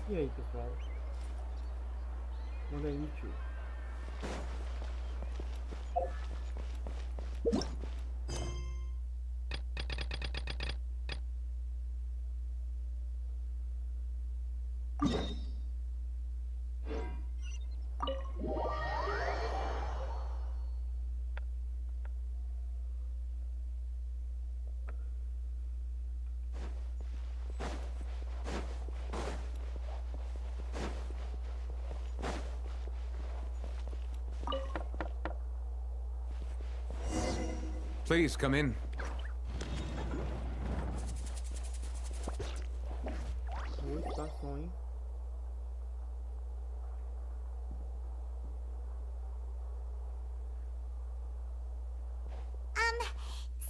E aí, pessoal? Manda aí, tio. Please come in. Oi, passou, hein?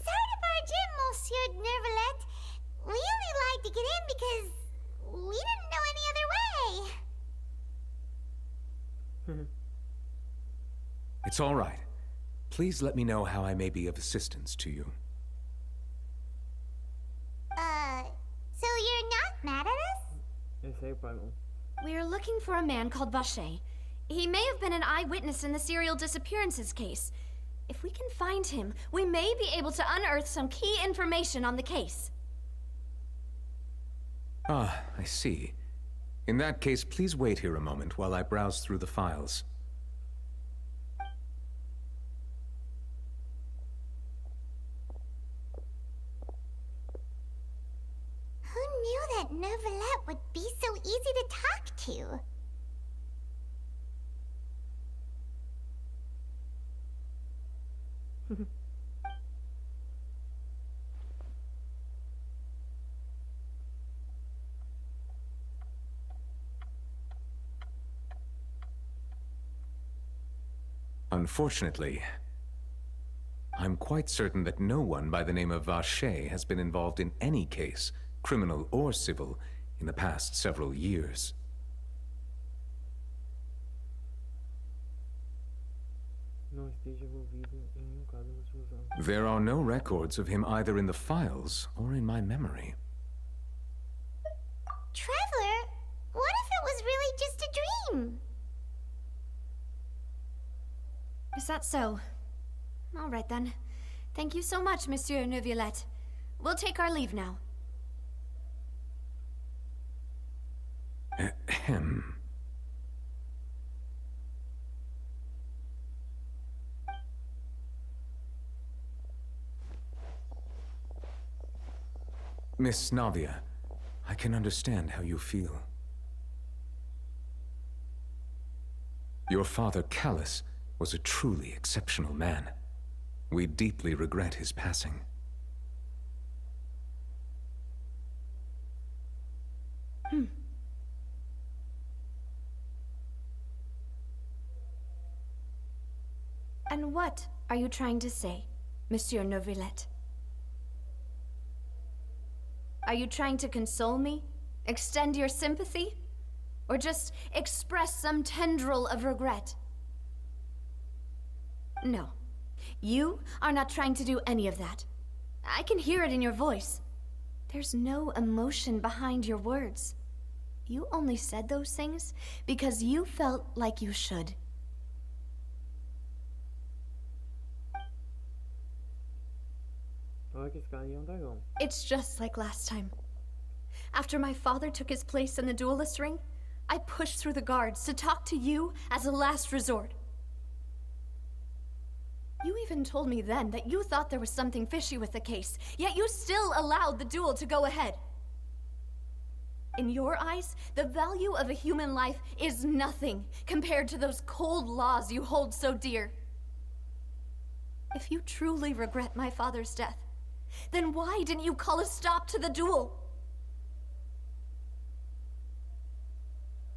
Sorry to barge in, Monsieur Neuvillette. We only like to get in because we didn't know any other way. It's all right. Please let me know how I may be of assistance to you. So you're not mad at us? Esse aí é o Paimon. We're looking for a man called Vache. He may have been an eyewitness in the serial disappearances case. If we can find him, we may be able to unearth some key information on the case. Ah, I see. In that case, please wait here a moment while I browse through the files. Who knew that Neuvillette would be so easy to talk to? Unfortunately, I'm quite certain that no one by the name of Vache has been involved in any case, criminal or civil, in the past several years. Não esteja envolvido em nenhum caso da explosão. There are no records of him either in the files or in my memory. Traveler, what if it was really just a dream? Is that so? All right then. Thank you so much, Monsieur Neuvillette. We'll take our leave now. Ahem. Miss Navia, I can understand how you feel. Your father, Callas, was a truly exceptional man. We deeply regret his passing. And what are you trying to say, Monsieur Neuvillette? Are you trying to console me? Extend your sympathy? Or just express some tendril of regret? No. You are not trying to do any of that. I can hear it in your voice. There's no emotion behind your words. You only said those things because you felt like you should. Olha que esse cara aí é um dragão. It's just like last time. After my father took his place in the duelist ring, I pushed through the guards to talk to you as a last resort. You even told me then that you thought there was something fishy with the case, yet you still allowed the duel to go ahead. In your eyes, the value of a human life is nothing compared to those cold laws you hold so dear. If you truly regret my father's death, then why didn't you call a stop to the duel?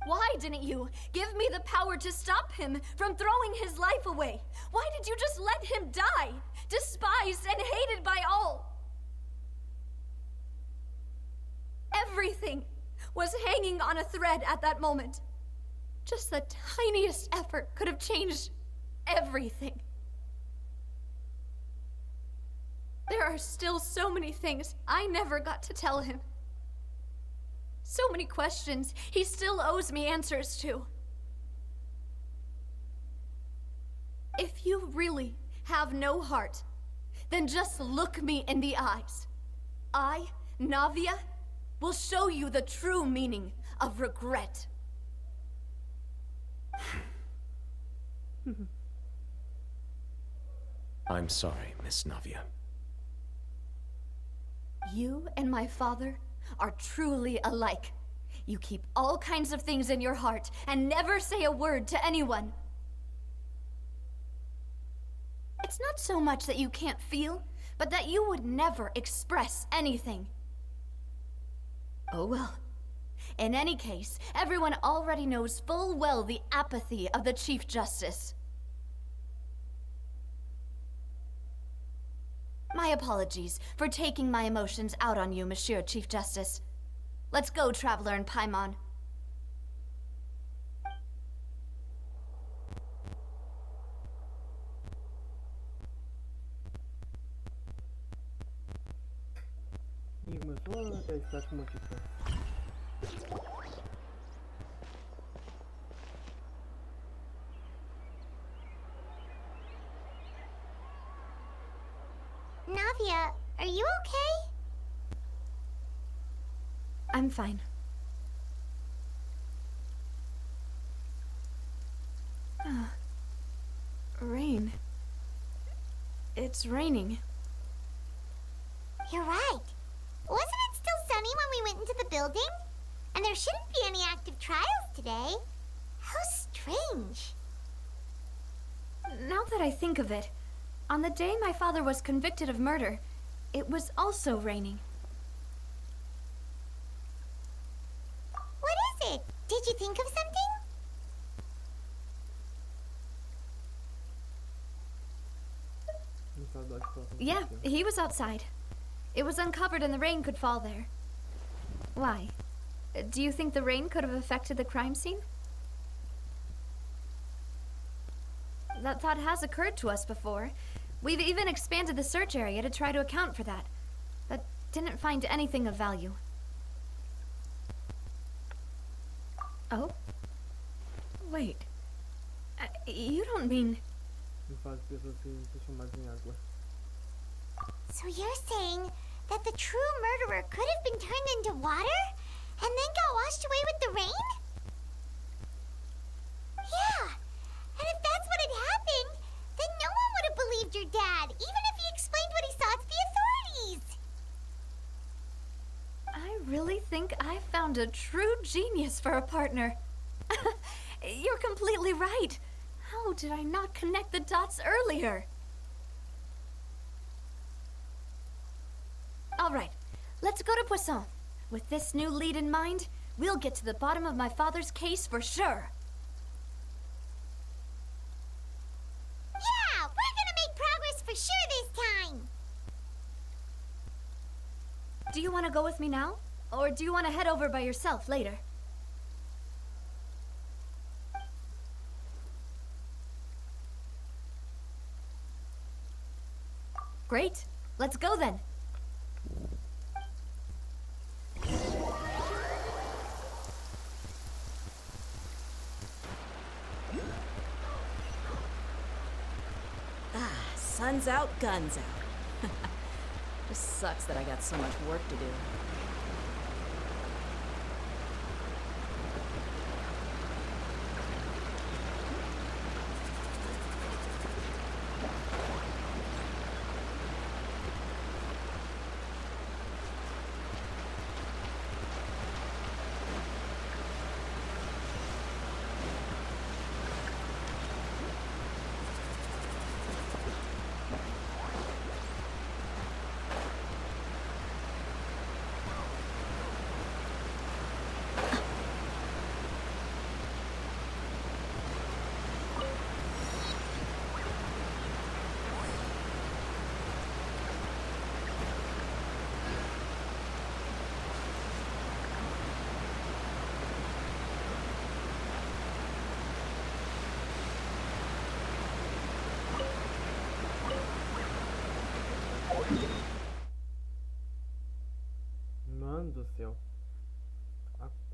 Why didn't you give me the power to stop him from throwing his life away? Why did you just let him die, despised and hated by all? Everything was hanging on a thread at that moment. Just the tiniest effort could have changed everything. There are still so many things I never got to tell him. So many questions he still owes me answers to. If you really have no heart, then just look me in the eyes. I, Navia, will show you the true meaning of regret. I'm sorry, Miss Navia. You and my father are truly alike. You keep all kinds of things in your heart and never say a word to anyone. It's not so much that you can't feel, but that you would never express anything. Oh well. In any case, everyone already knows full well the apathy of the Chief Justice. My apologies for taking my emotions out on you, Monsieur Chief Justice. Let's go, Traveler and Paimon. E começou a estar com uma questão. Navia, are you okay? I'm fine. Rain. It's raining. You're right. Wasn't it still sunny when we went into the building? And there shouldn't be any active trials today. How strange. Now that I think of it, on the day my father was convicted of murder, it was also raining. What is it? Did you think of something? Yeah, he was outside. It was uncovered and the rain could fall there. Why? Do you think the rain could have affected the crime scene? That thought has occurred to us before. We've even expanded the search area to try to account for that, but didn't find anything of value. Oh? Wait. You don't mean... So you're saying that the true murderer could have been turned into water and then got washed away with the rain? Yeah, and if that's what had happened, then no one would have believed your dad, even if he explained what he saw to the authorities. I really think I found a true genius for a partner. You're completely right. How did I not connect the dots earlier? All right, let's go to Poisson. With this new lead in mind, we'll get to the bottom of my father's case for sure. Yeah, we're gonna make progress for sure this time. Do you want to go with me now? Or do you want to head over by yourself later? Great. Let's go then. Sun's out, guns out. This sucks that I got so much work to do.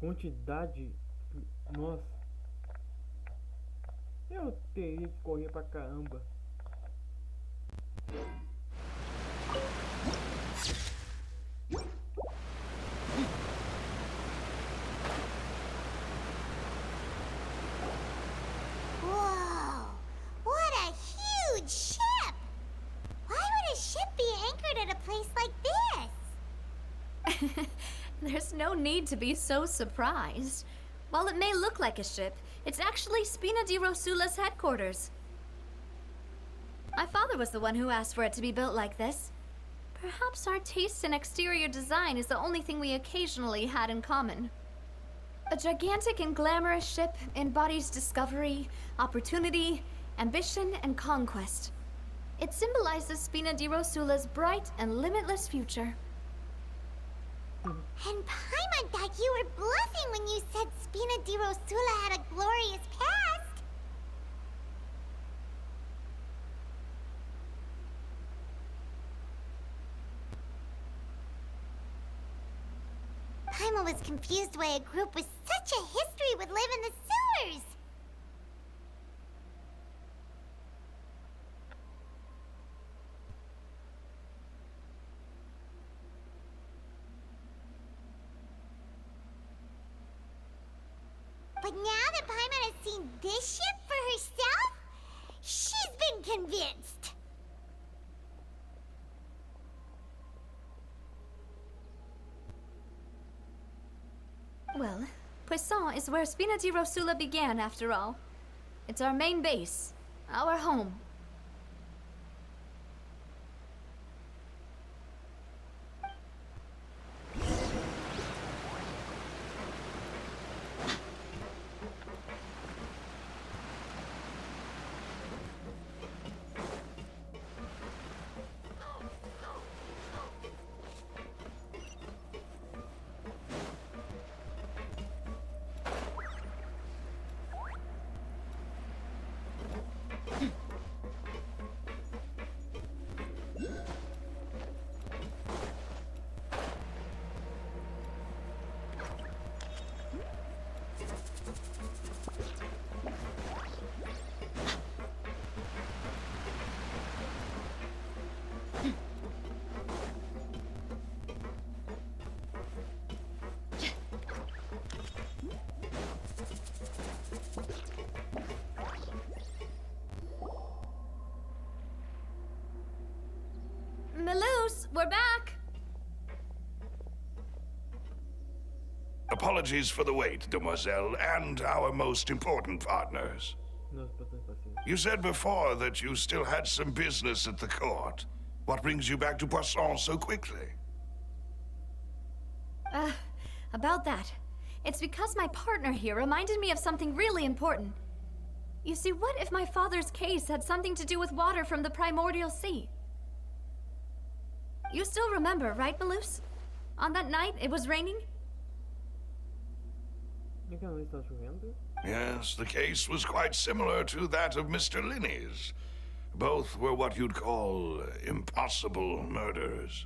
quantidade. Nossa. Eu teria que correr pra caramba. Whoa! What a huge ship! Why would a ship be anchored at a place like this? There's no need to be so surprised. While it may look like a ship, it's actually Spina di Rosula's headquarters. My father was the one who asked for it to be built like this. Perhaps our taste in exterior design is the only thing we occasionally had in common. A gigantic and glamorous ship embodies discovery, opportunity, ambition, and conquest. It symbolizes Spina di Rosula's bright and limitless future. And Paimon thought you were bluffing when you said Spina di Rosula had a glorious past. Paimon was confused why a group with such a history would live in the sewers. But now that Paimon has seen this ship for herself, she's been convinced. Well, Poisson is where Spina di Rosula began, after all. It's our main base, our home. Melus, we're back! Apologies for the wait, demoiselle, and our most important partners. Nossa, bastante paciência. You said before that you still had some business at the court. What brings you back to Poisson so quickly? About that. It's because my partner here reminded me of something really important. You see, what if my father's case had something to do with water from the primordial sea? You still remember, right, Melus? On that night, it was raining? Por que não está chovendo? Yes, the case was quite similar to that of Mr. Linney's. Both were what you'd call impossible murders.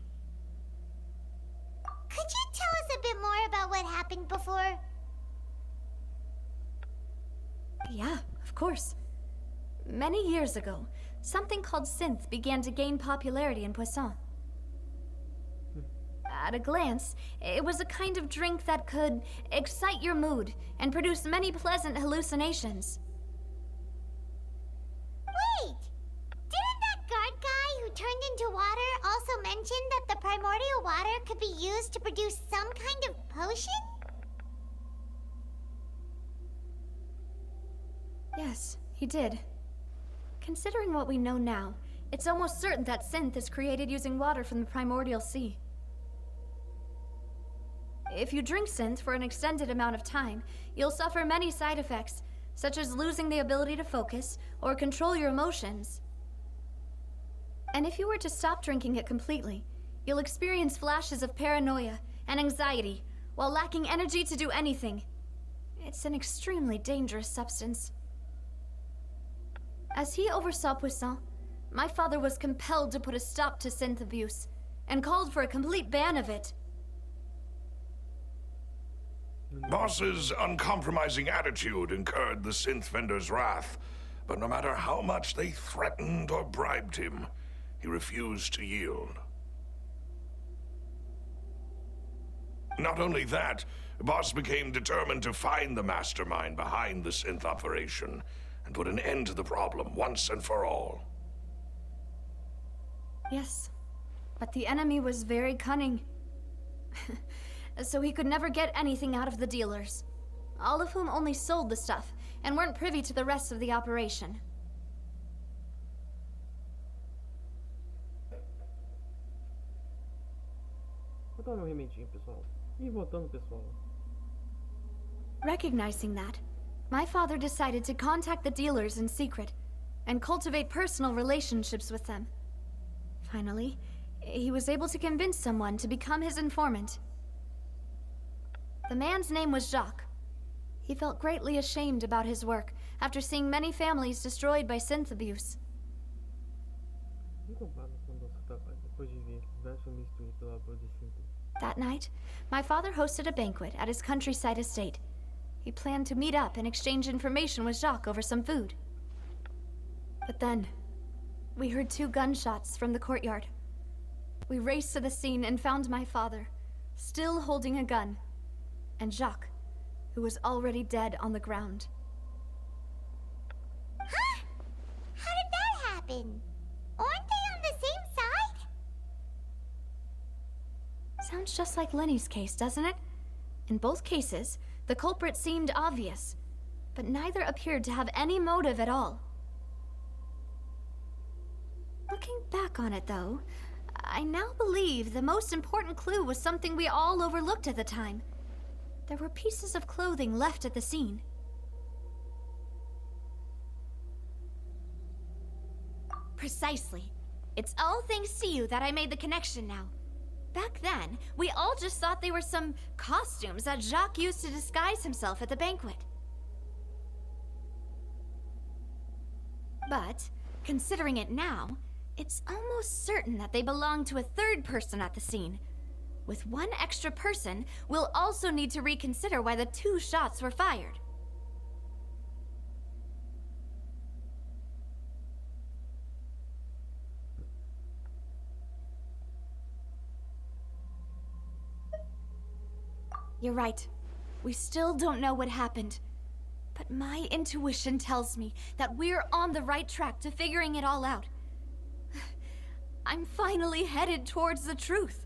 Could you tell us a bit more about what happened before? Yeah, of course. Many years ago, something called synth began to gain popularity in Poisson. At a glance, it was a kind of drink that could excite your mood and produce many pleasant hallucinations. Wait! Didn't that guard guy who turned into water also mention that the primordial water could be used to produce some kind of potion? Yes, he did. Considering what we know now, it's almost certain that synth is created using water from the primordial sea. If you drink synth for an extended amount of time, you'll suffer many side effects, such as losing the ability to focus or control your emotions. And if you were to stop drinking it completely, you'll experience flashes of paranoia and anxiety while lacking energy to do anything. It's an extremely dangerous substance. As he oversaw Poisson, my father was compelled to put a stop to synth abuse and called for a complete ban of it. Boss's uncompromising attitude incurred the synth vendor's wrath, but no matter how much they threatened or bribed him, he refused to yield. Not only that, Boss became determined to find the mastermind behind the synth operation and put an end to the problem once and for all. Yes, but the enemy was very cunning. So he could never get anything out of the dealers, all of whom only sold the stuff and weren't privy to the rest of the operation. Vou tomar meu remedinho, pessoal. E voltando, pessoal. Recognizing that, my father decided to contact the dealers in secret and cultivate personal relationships with them. Finally, he was able to convince someone to become his informant. The man's name was Jacques. He felt greatly ashamed about his work after seeing many families destroyed by synth abuse. Depois de ver várias famílias destruídas pelo abuso de synth. That night, my father hosted a banquet at his countryside estate. He planned to meet up and exchange information with Jacques over some food. But then, we heard 2 gunshots from the courtyard. We raced to the scene and found my father, still holding a gun, and Jacques, who was already dead on the ground. Huh? How did that happen? Aren't they on the same side? Sounds just like Lenny's case, doesn't it? In both cases, the culprit seemed obvious, but neither appeared to have any motive at all. Looking back on it, though, I now believe the most important clue was something we all overlooked at the time. There were pieces of clothing left at the scene. Precisely. It's all thanks to you that I made the connection now. Back then, we all just thought they were some costumes that Jacques used to disguise himself at the banquet. But, considering it now, it's almost certain that they belong to a third person at the scene. With one extra person, we'll also need to reconsider why the 2 shots were fired. You're right. We still don't know what happened. But my intuition tells me that we're on the right track to figuring it all out. I'm finally headed towards the truth.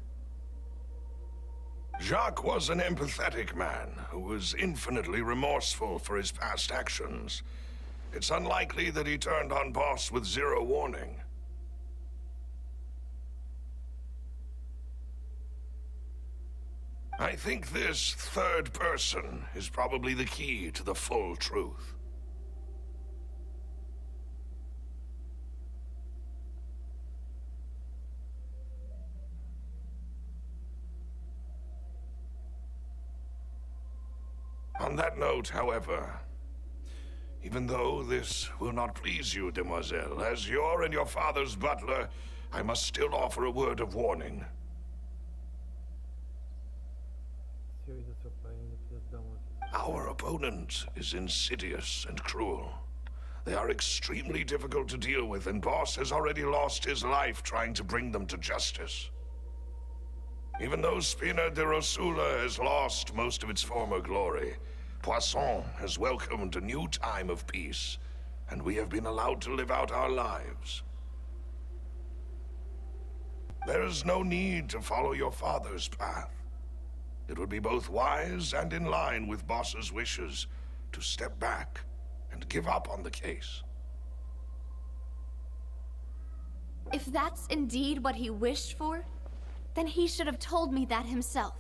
Jacques was an empathetic man who was infinitely remorseful for his past actions. It's unlikely that he turned on Boss with 0 warning. I think this third person is probably the key to the full truth. On that note, however, even though this will not please you, demoiselle, as your and your father's butler, I must still offer a word of warning. Our opponent is insidious and cruel. They are extremely difficult to deal with, and Boss has already lost his life trying to bring them to justice. Even though Spina de Rosula has lost most of its former glory, Poisson has welcomed a new time of peace, and we have been allowed to live out our lives. There is no need to follow your father's path. It would be both wise and in line with Boss's wishes to step back and give up on the case. If that's indeed what he wished for, then he should have told me that himself.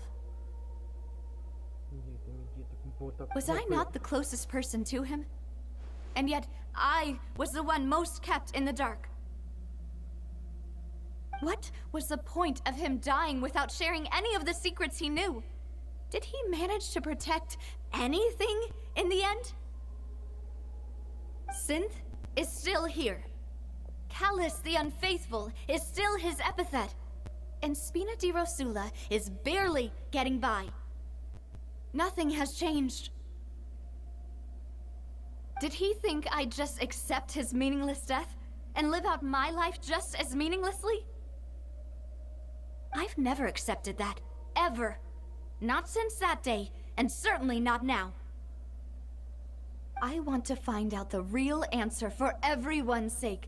Was I not the closest person to him? And yet, I was the one most kept in the dark. What was the point of him dying without sharing any of the secrets he knew? Did he manage to protect anything in the end? Synth is still here. Callas the Unfaithful is still his epithet. And Spina di Rosula is barely getting by. Nothing has changed. Did he think I'd just accept his meaningless death and live out my life just as meaninglessly? I've never accepted that, ever. Not since that day, and certainly not now. I want to find out the real answer for everyone's sake.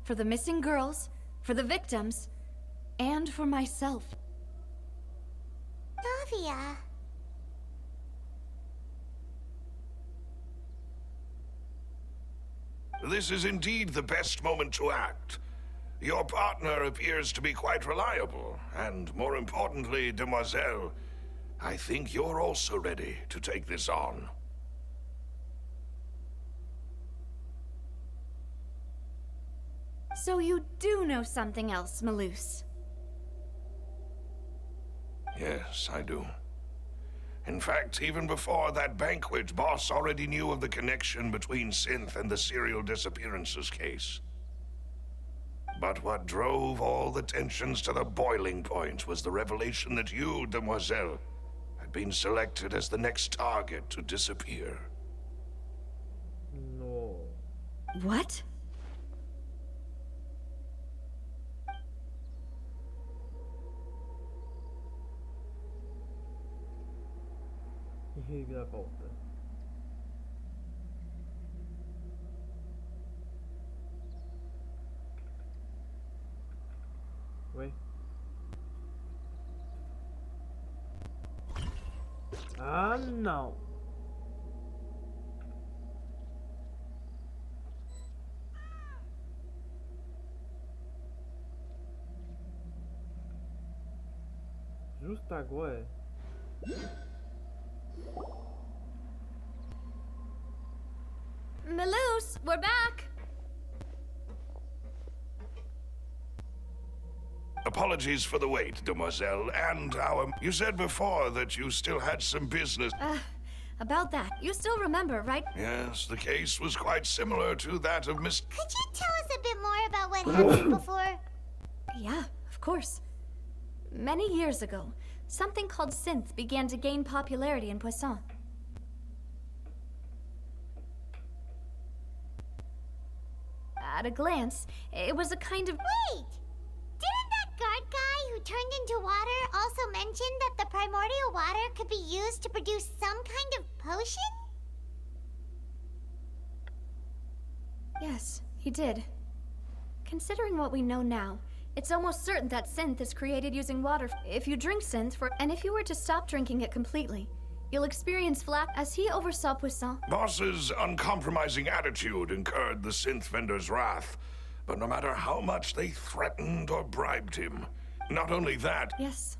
For the missing girls, for the victims, and for myself. Navia. This is indeed the best moment to act. Your partner appears to be quite reliable, and more importantly, demoiselle, I think you're also ready to take this on. So you do know something else, Maloose? Yes, I do. In fact, even before that banquet, Boss already knew of the connection between Synth and the serial disappearances case. But what drove all the tensions to the boiling point was the revelation that you, demoiselle, had been selected as the next target to disappear. No. What? Reviravolta. Ué? Ah, não. Justo agora. Maloose, we're back! Apologies for the wait, demoiselle, and our... You said before that you still had some business. About that, you still remember, right? Yes, the case was quite similar to that of Miss... Could you tell us a bit more about what happened before? Yeah, of course. Many years ago, something called synth began to gain popularity in Poisson. At a glance, it was a kind of... Wait! Didn't that guard guy who turned into water also mention that the primordial water could be used to produce some kind of potion? Yes, he did. Considering what we know now, it's almost certain that synth is created using water. If you drink synth and if you were to stop drinking it completely, you'll experience flat as he oversaw Poisson. Boss's uncompromising attitude incurred the synth vendor's wrath, but no matter how much they threatened or bribed him, not only that... Yes,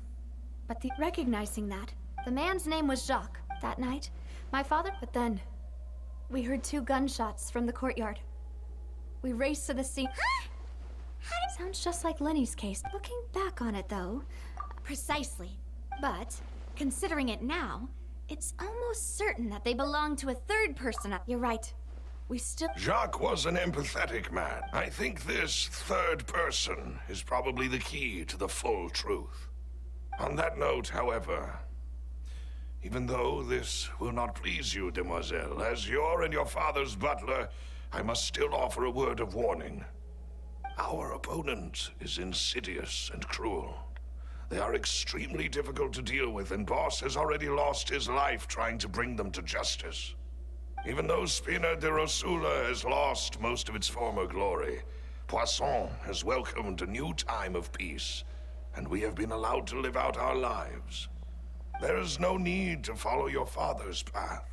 but recognizing that, the man's name was Jacques. That night, my father... But then, we heard 2 gunshots from the courtyard. We raced to the scene. Sounds just like Lenny's case. Looking back on it, though... Precisely. But, considering it now, it's almost certain that they belong to a third person. You're right. We still... Jacques was an empathetic man. I think this third person is probably the key to the full truth. On that note, however, even though this will not please you, demoiselle, as your and your father's butler, I must still offer a word of warning. Our opponent is insidious and cruel. They are extremely difficult to deal with, and Boss has already lost his life trying to bring them to justice. Even though Spina de Rosula has lost most of its former glory, Poisson has welcomed a new time of peace, and we have been allowed to live out our lives. There is no need to follow your father's path.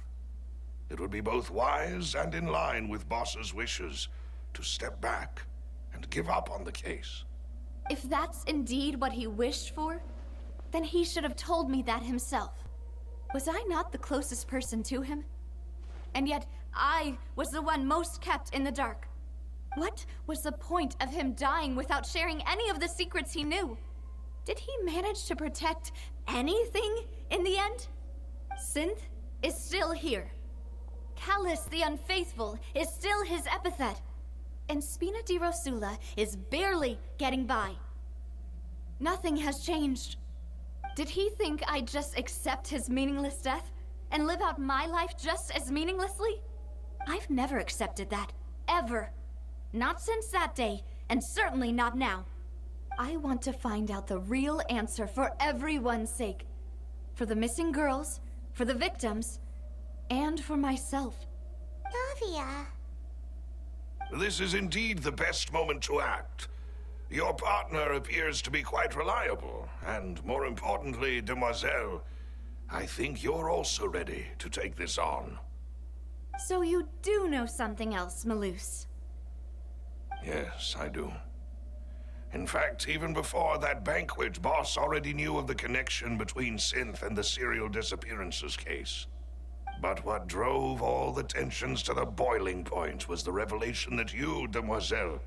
It would be both wise and in line with Boss's wishes to step back and give up on the case. If that's indeed what he wished for, then he should have told me that himself. Was I not the closest person to him? And yet, I was the one most kept in the dark. What was the point of him dying without sharing any of the secrets he knew? Did he manage to protect anything in the end? Synth is still here. Callas the Unfaithful is still his epithet. And Spina di Rosula is barely getting by. Nothing has changed. Did he think I'd just accept his meaningless death and live out my life just as meaninglessly? I've never accepted that. Ever. Not since that day, and certainly not now. I want to find out the real answer for everyone's sake. For the missing girls, for the victims, and for myself. Navia. This is indeed the best moment to act. Your partner appears to be quite reliable, and more importantly, demoiselle, I think you're also ready to take this on. So you do know something else, Maloose? Yes, I do. In fact, even before that banquet, Boss already knew of the connection between Synth and the serial disappearances case. But what drove all the tensions to the boiling point was the revelation that you, demoiselle,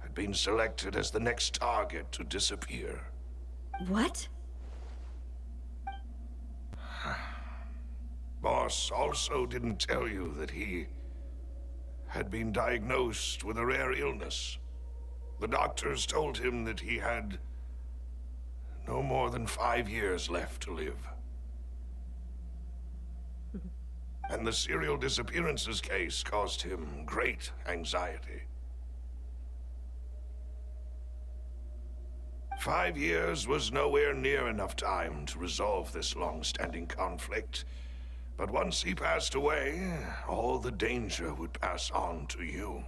had been selected as the next target to disappear. What? Boss also didn't tell you that he had been diagnosed with a rare illness. The doctors told him that he had no more than 5 years left to live. And the serial disappearances case caused him great anxiety. 5 years was nowhere near enough time to resolve this long-standing conflict. But once he passed away, all the danger would pass on to you.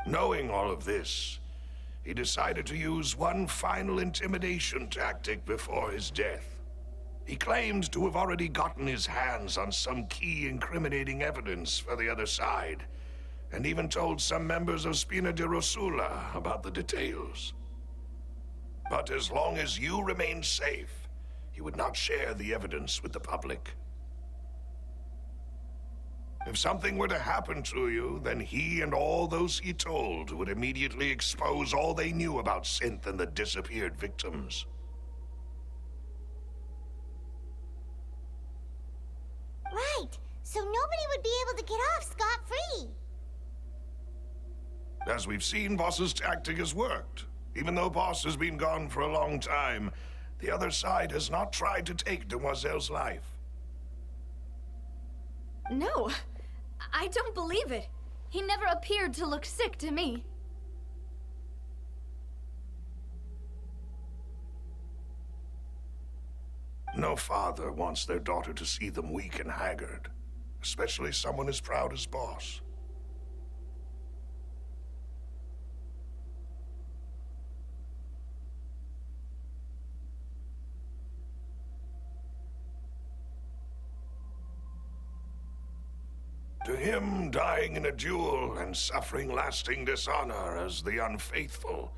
Knowing all of this, he decided to use one final intimidation tactic before his death. He claimed to have already gotten his hands on some key incriminating evidence for the other side, and even told some members of Spina di Rosula about the details. But as long as you remained safe, he would not share the evidence with the public. If something were to happen to you, then he and all those he told would immediately expose all they knew about Synth and the disappeared victims. Right, so nobody would be able to get off scot-free. As we've seen, Boss's tactic has worked. Even though Boss has been gone for a long time, the other side has not tried to take Demoiselle's life. No, I don't believe it. He never appeared to look sick to me. No father wants their daughter to see them weak and haggard, especially someone as proud as Boss. To him, dying in a duel and suffering lasting dishonor as the unfaithful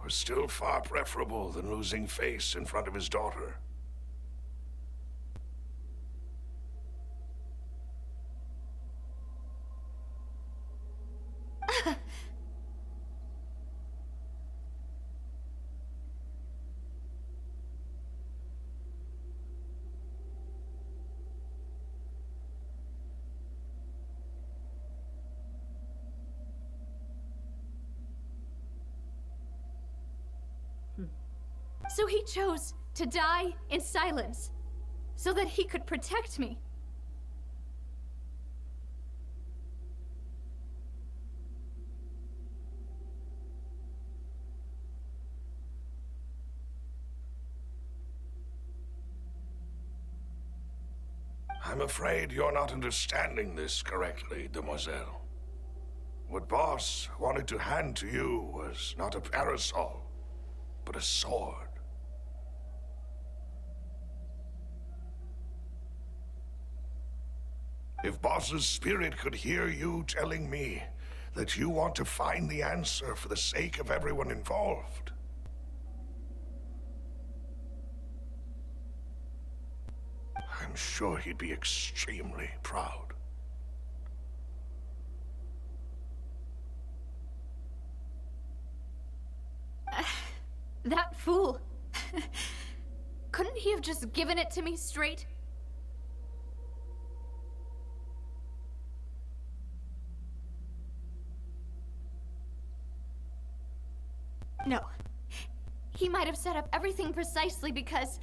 was still far preferable than losing face in front of his daughter. So he chose to die in silence, so that he could protect me. I'm afraid you're not understanding this correctly, Demoiselle. What Boss wanted to hand to you was not a parasol, but a sword. If Boss's spirit could hear you telling me that you want to find the answer for the sake of everyone involved, I'm sure he'd be extremely proud. That fool. Couldn't he have just given it to me straight? No. He might have set up everything precisely because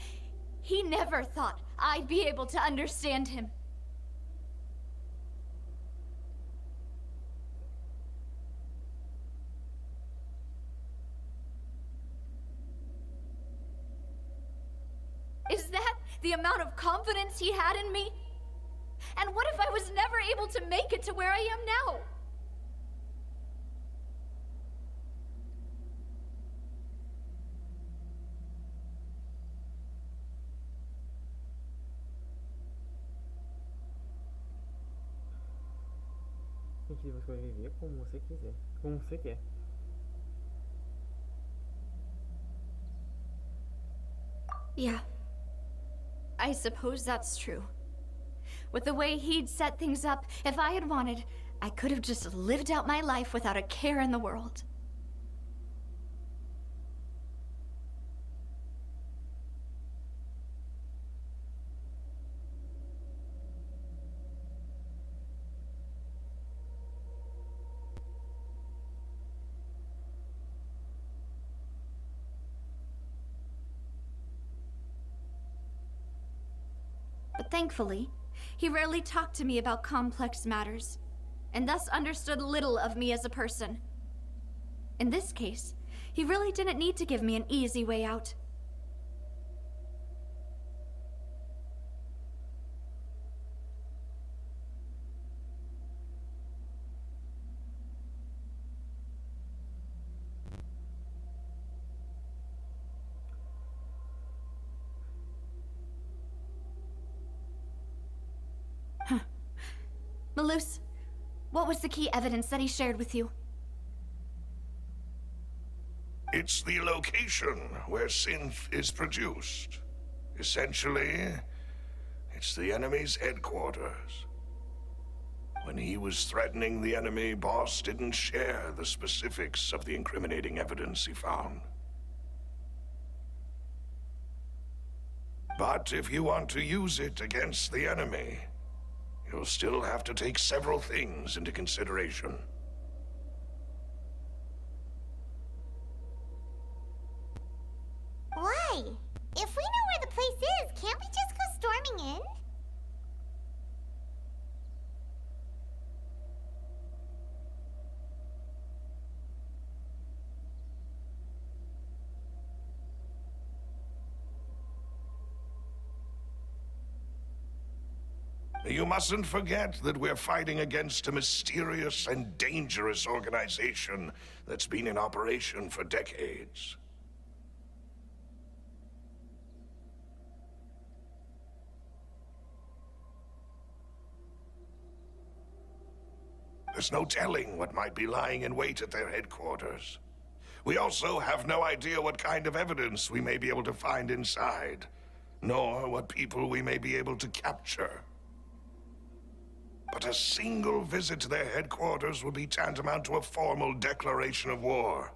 He never thought I'd be able to understand him. Is that the amount of confidence he had in me? And what if I was never able to make it to where I am now? Gente, você vai viver como você quiser, como você quer. Yeah. I suppose that's true. With the way he'd set things up, if I had wanted, I could have just lived out my life without a care in the world. But thankfully, he rarely talked to me about complex matters, and thus understood little of me as a person. In this case, he really didn't need to give me an easy way out. Malus, what was the key evidence that he shared with you? It's the location where synth is produced. Essentially, it's the enemy's headquarters. When he was threatening the enemy, Boss didn't share the specifics of the incriminating evidence he found. But if you want to use it against the enemy, you'll still have to take several things into consideration. Why? If we know where the place is, can't we just go storming in? You mustn't forget that we're fighting against a mysterious and dangerous organization that's been in operation for decades. There's no telling what might be lying in wait at their headquarters. We also have no idea what kind of evidence we may be able to find inside, nor what people we may be able to capture. But a single visit to their headquarters would be tantamount to a formal declaration of war.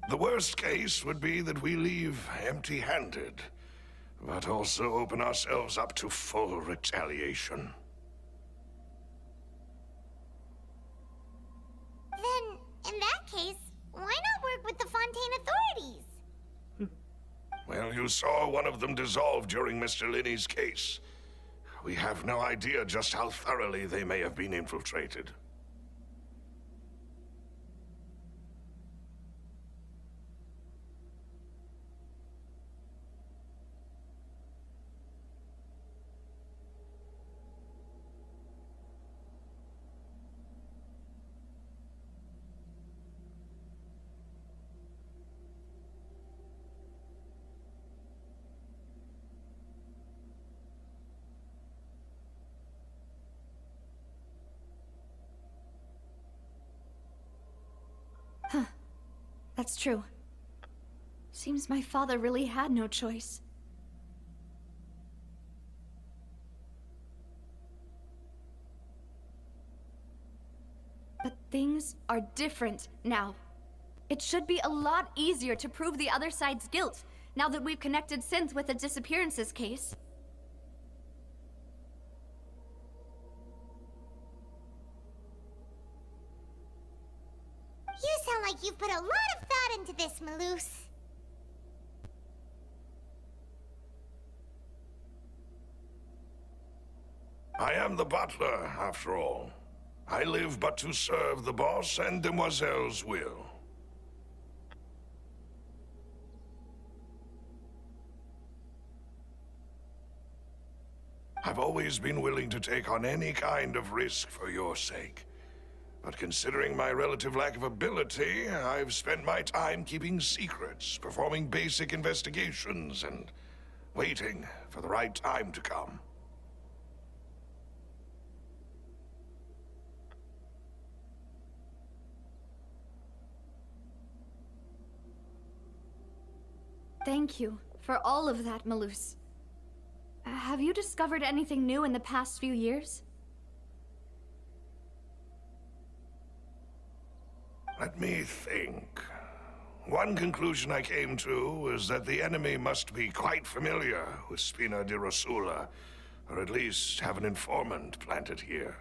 The worst case would be that we leave empty-handed, but also open ourselves up to full retaliation. Then, in that case, why not work with the Fontaine authorities? Well, you saw one of them dissolve during Mr. Linney's case. We have no idea just how thoroughly they may have been infiltrated. That's true. Seems my father really had no choice. But things are different now. It should be a lot easier to prove the other side's guilt, now that we've connected Synth with the disappearances case. You sound like you've put a lot of thought into this, Malus. I am the butler, after all. I live but to serve the boss and Demoiselle's will. I've always been willing to take on any kind of risk for your sake. But considering my relative lack of ability, I've spent my time keeping secrets, performing basic investigations, and waiting for the right time to come. Thank you for all of that, Malus. Have you discovered anything new in the past few years? Let me think. One conclusion I came to is that the enemy must be quite familiar with Spina di Rosula, or at least have an informant planted here.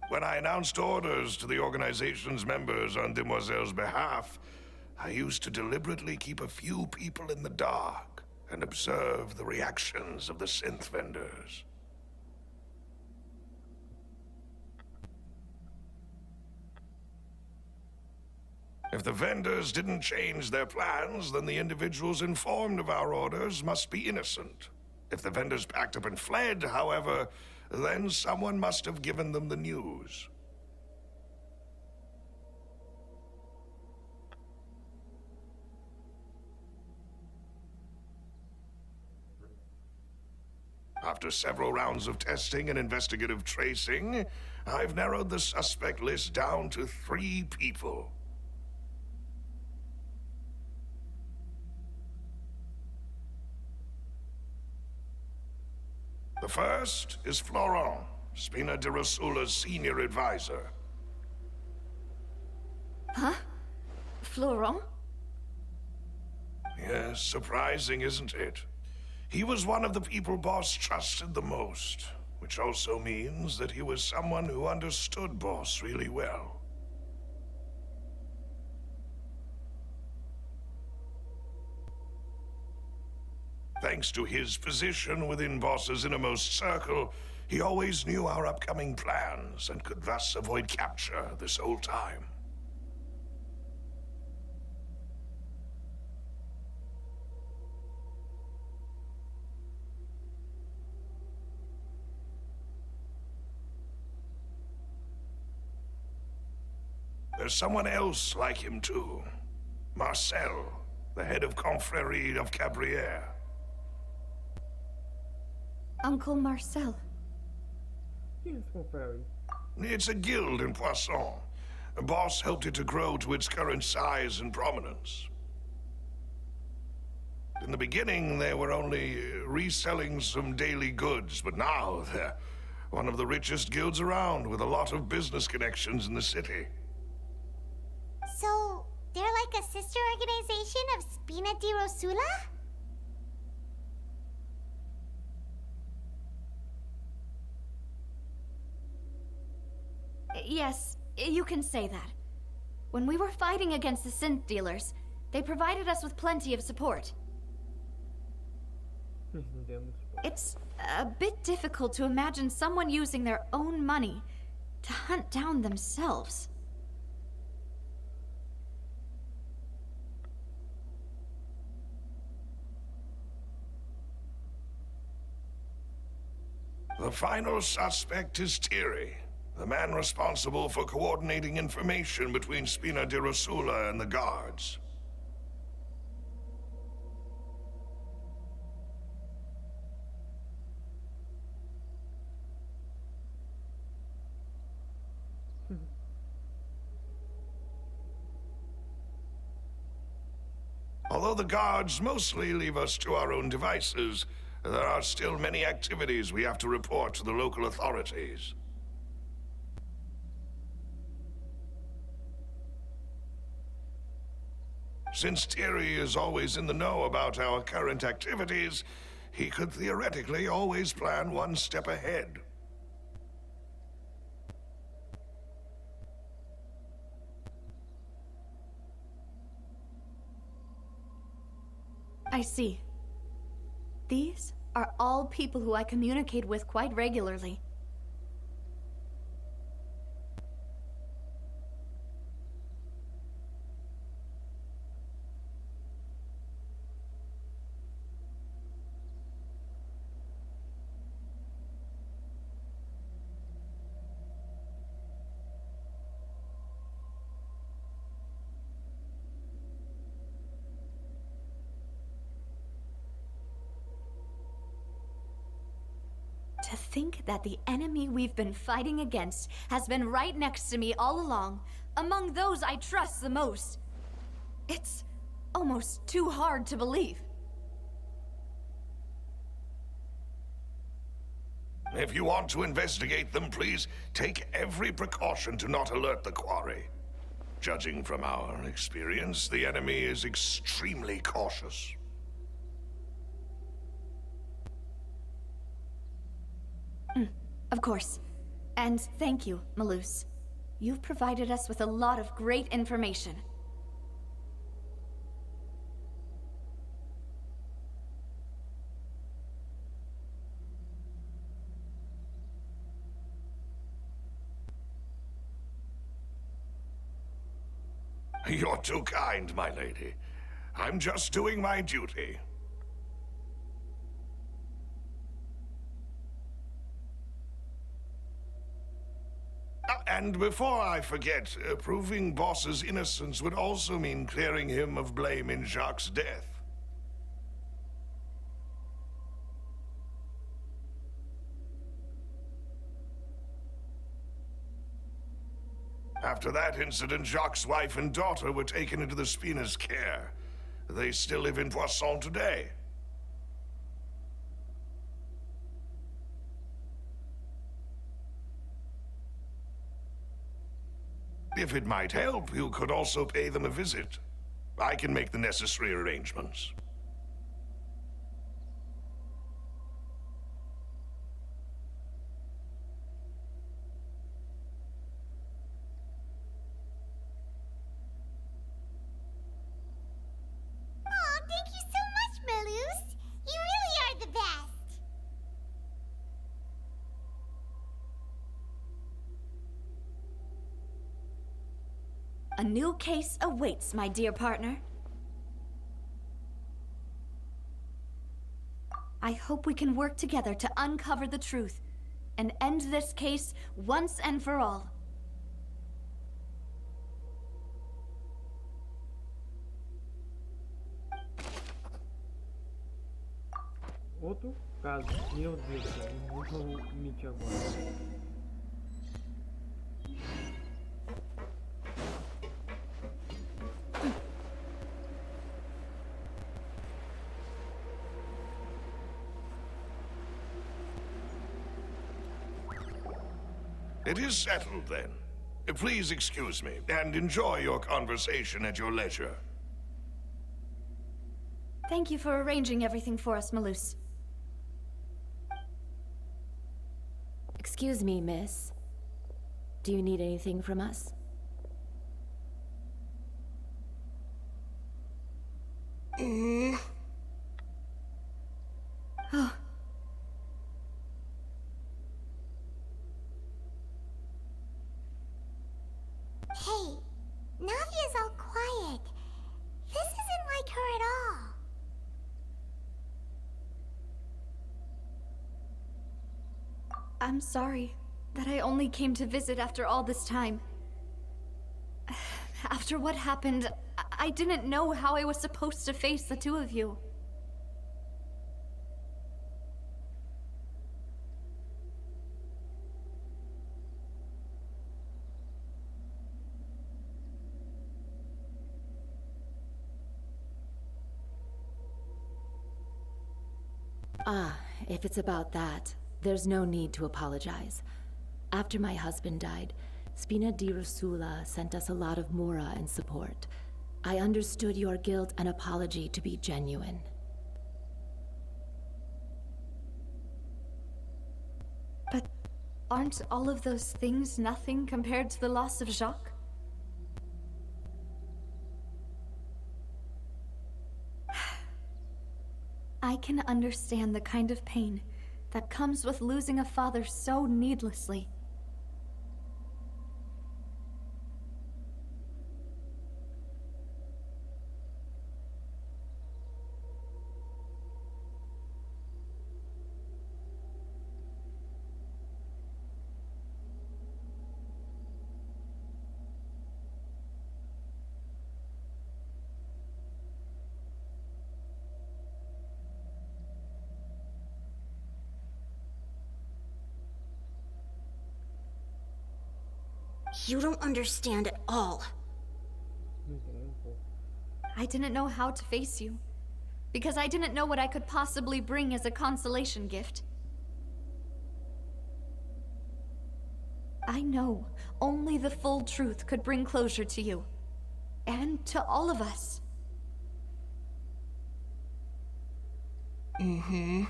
When I announced orders to the organization's members on Demoiselle's behalf, I used to deliberately keep a few people in the dark and observe the reactions of the synth vendors. If the vendors didn't change their plans, then the individuals informed of our orders must be innocent. If the vendors packed up and fled, however, then someone must have given them the news. After several rounds of testing and investigative tracing, I've narrowed the suspect list down to 3 people. The first is Florent, Spina di Rosula's senior advisor. Huh? Florent? Yes, surprising, isn't it? He was one of the people Boss trusted the most, which also means that he was someone who understood Boss really well. Thanks to his position within Boss's innermost circle, he always knew our upcoming plans and could thus avoid capture this whole time. There's someone else like him too. Marcel, the head of Confrérie of Cabrières. Uncle Marcel. Yes, my fairy. It's a guild in Poisson. Boss helped it to grow to its current size and prominence. In the beginning, they were only reselling some daily goods, but now they're one of the richest guilds around with a lot of business connections in the city. So, they're like a sister organization of Spina di Rosula? Yes, you can say that. When we were fighting against the synth dealers, they provided us with plenty of support. It's a bit difficult to imagine someone using their own money to hunt down themselves. The final suspect is Thierry, the man responsible for coordinating information between Spina di Rosula and the guards. Although the guards mostly leave us to our own devices, there are still many activities we have to report to the local authorities. Since Thierry is always in the know about our current activities, he could theoretically always plan one step ahead. I see. These are all people who I communicate with quite regularly. To think that the enemy we've been fighting against has been right next to me all along, among those I trust the most. It's almost too hard to believe. If you want to investigate them, please take every precaution to not alert the quarry. Judging from our experience, the enemy is extremely cautious. Of course. And thank you, Malus. You've provided us with a lot of great information. You're too kind, my lady. I'm just doing my duty. And before I forget, proving Boss's innocence would also mean clearing him of blame in Jacques' death. After that incident, Jacques' wife and daughter were taken into the Spina's care. They still live in Poisson today. If it might help, you could also pay them a visit. I can make the necessary arrangements. Aw, thank you so much, Malus. You really are the best. A new case awaits, my dear partner. I hope we can work together to uncover the truth and end this case once and for all. Outro caso. Meu Deus, cara, eu não vou mentir agora. It is settled, then. Please excuse me, and enjoy your conversation at your leisure. Thank you for arranging everything for us, Malus. Excuse me, miss. Do you need anything from us? Oh. Hey, Navia's all quiet. This isn't like her at all. I'm sorry that I only came to visit after all this time. After what happened, I didn't know how I was supposed to face the two of you. Ah, if it's about that, there's no need to apologize. After my husband died, Spina di Rusula sent us a lot of mora and support. I understood your guilt and apology to be genuine. But aren't all of those things nothing compared to the loss of Jacques? I can understand the kind of pain that comes with losing a father so needlessly. You don't understand at all. I didn't know how to face you, because I didn't know what I could possibly bring as a consolation gift. I know only the full truth could bring closure to you, and to all of us. I'm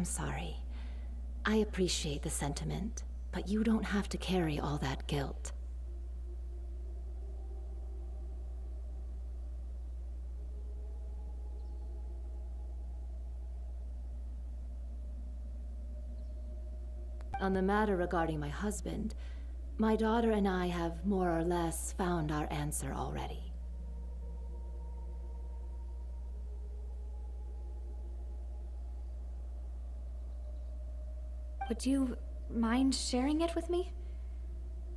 sorry. I appreciate the sentiment, but you don't have to carry all that guilt. On the matter regarding my husband, my daughter and I have more or less found our answer already. Would you mind sharing it with me?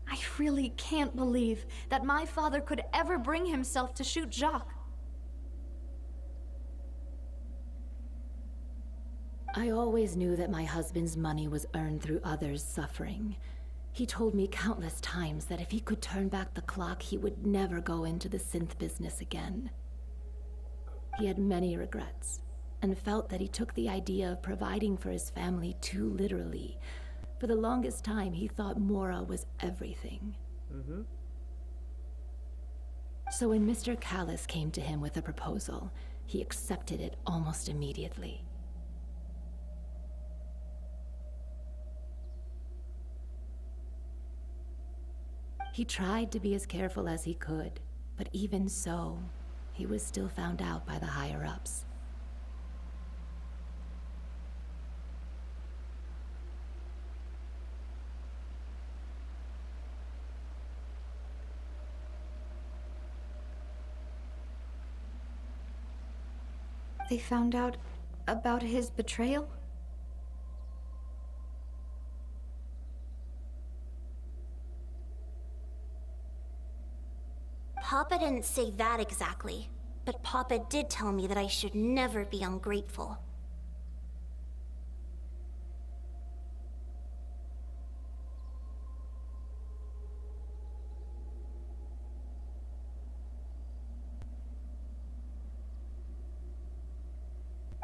I really can't believe that my father could ever bring himself to shoot Jacques. I always knew that my husband's money was earned through others' suffering. He told me countless times that if he could turn back the clock, he would never go into the synth business again. He had many regrets, and felt that he took the idea of providing for his family too literally. For the longest time, he thought Mora was everything. So when Mr. Callas came to him with a proposal, he accepted it almost immediately. He tried to be as careful as he could, but even so, he was still found out by the higher-ups. They found out about his betrayal? Papa didn't say that exactly, but Papa did tell me that I should never be ungrateful.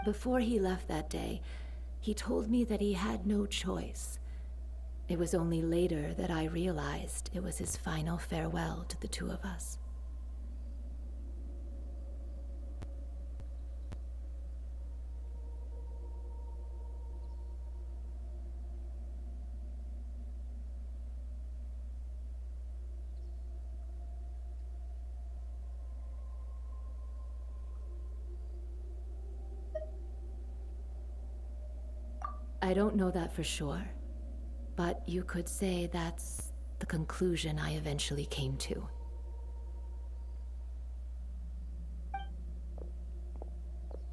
Before he left that day, he told me that he had no choice. It was only later that I realized it was his final farewell to the two of us. I don't know that for sure, but you could say that's the conclusion I eventually came to.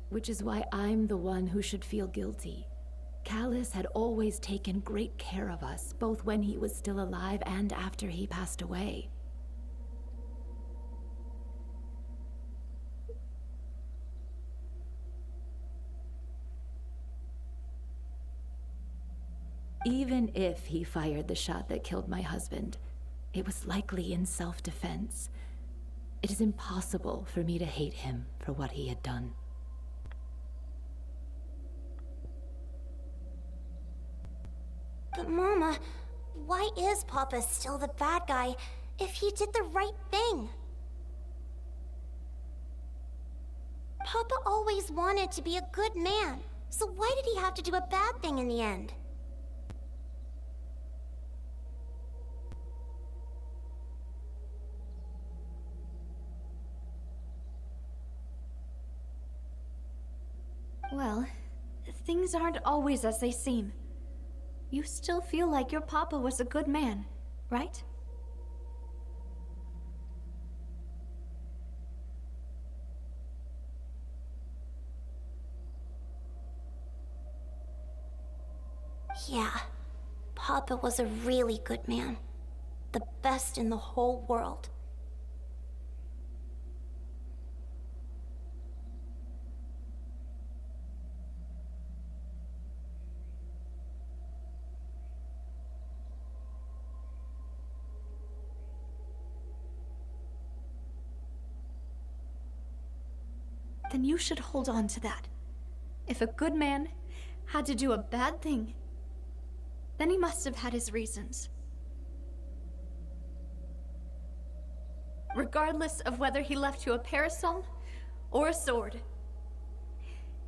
Which is why I'm the one who should feel guilty. Callas had always taken great care of us, both when he was still alive and after he passed away. Even if he fired the shot that killed my husband, it was likely in self-defense. It is impossible for me to hate him for what he had done. But Mama, why is Papa still the bad guy if he did the right thing? Papa always wanted to be a good man, so why did he have to do a bad thing in the end? Well, things aren't always as they seem. You still feel like your papa was a good man, right? Yeah, Papa was a really good man. The best in the whole world. Then you should hold on to that. If a good man had to do a bad thing, then he must have had his reasons. Regardless of whether he left you a parasol or a sword,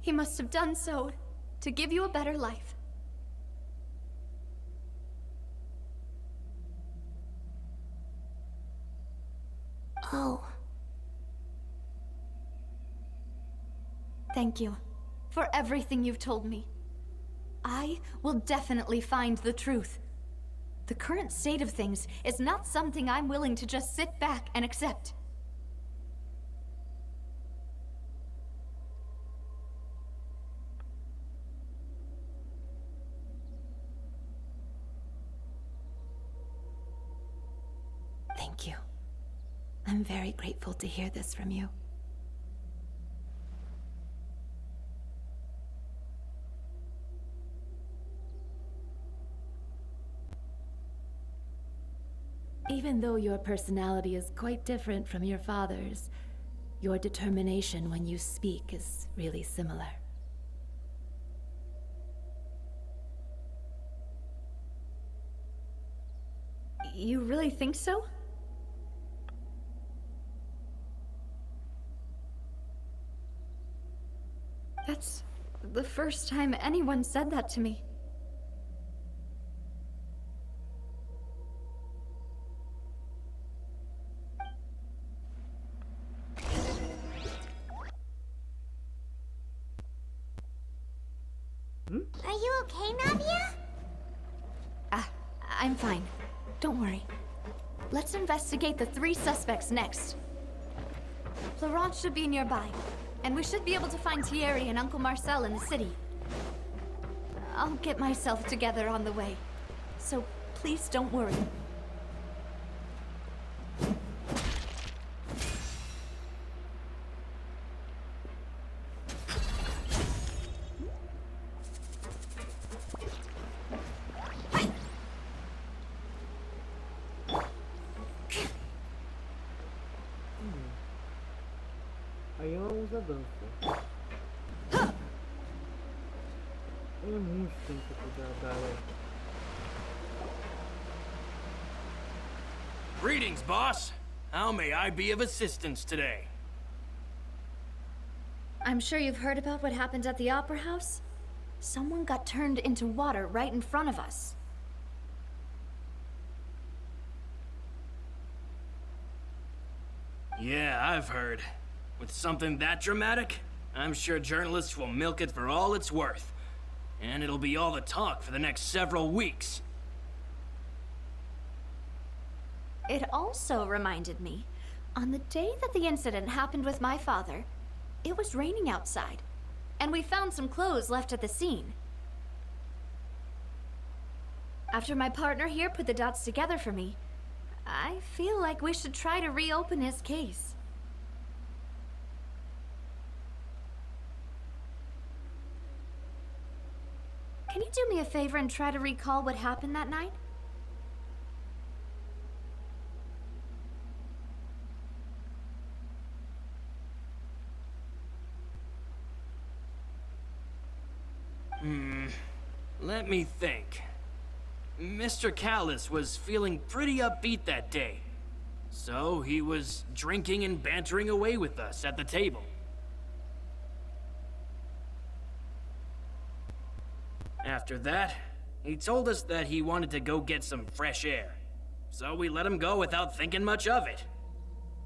he must have done so to give you a better life. Oh. Thank you for everything you've told me. I will definitely find the truth. The current state of things is not something I'm willing to just sit back and accept. Thank you. I'm very grateful to hear this from you. Even though your personality is quite different from your father's, your determination when you speak is really similar. You really think so? That's the first time anyone said that to me. Are you okay, Navia? I'm fine. Don't worry. Let's investigate the 3 suspects next. Florence should be nearby, and we should be able to find Thierry and Uncle Marcel in the city. I'll get myself together on the way, so please don't worry. Aí ela usa dança. É muito tempo cuidar da Greetings, boss. How may I be of assistance today? I'm sure you've heard about what happened at the Opera House. Someone got turned into water right in front of us. Yeah, I've heard. With something that dramatic, I'm sure journalists will milk it for all it's worth. And it'll be all the talk for the next several weeks. It also reminded me, on the day that the incident happened with my father, it was raining outside, and we found some clothes left at the scene. After my partner here put the dots together for me, I feel like we should try to reopen his case. Can you do me a favor and try to recall what happened that night? Let me think. Mr. Callas was feeling pretty upbeat that day. So he was drinking and bantering away with us at the table. After that, he told us that he wanted to go get some fresh air. So we let him go without thinking much of it.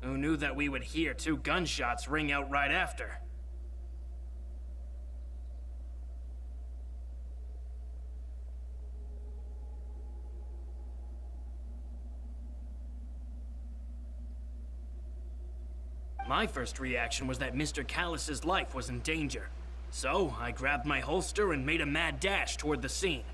Who knew that we would hear 2 gunshots ring out right after? My first reaction was that Mr. Callas's life was in danger. So, I grabbed my holster and made a mad dash toward the scene.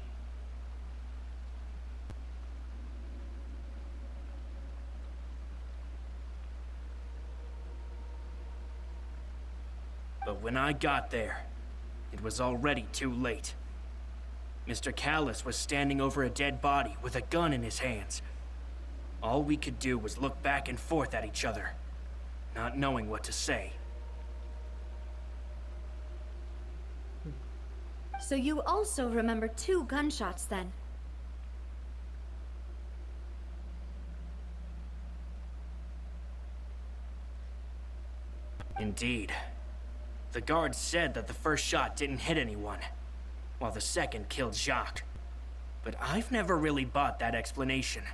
But when I got there, it was already too late. Mr. Callas was standing over a dead body with a gun in his hands. All we could do was look back and forth at each other, not knowing what to say. So you also remember 2 gunshots then? Indeed. The guard said that the first shot didn't hit anyone, while the second killed Jacques. But I've never really bought that explanation.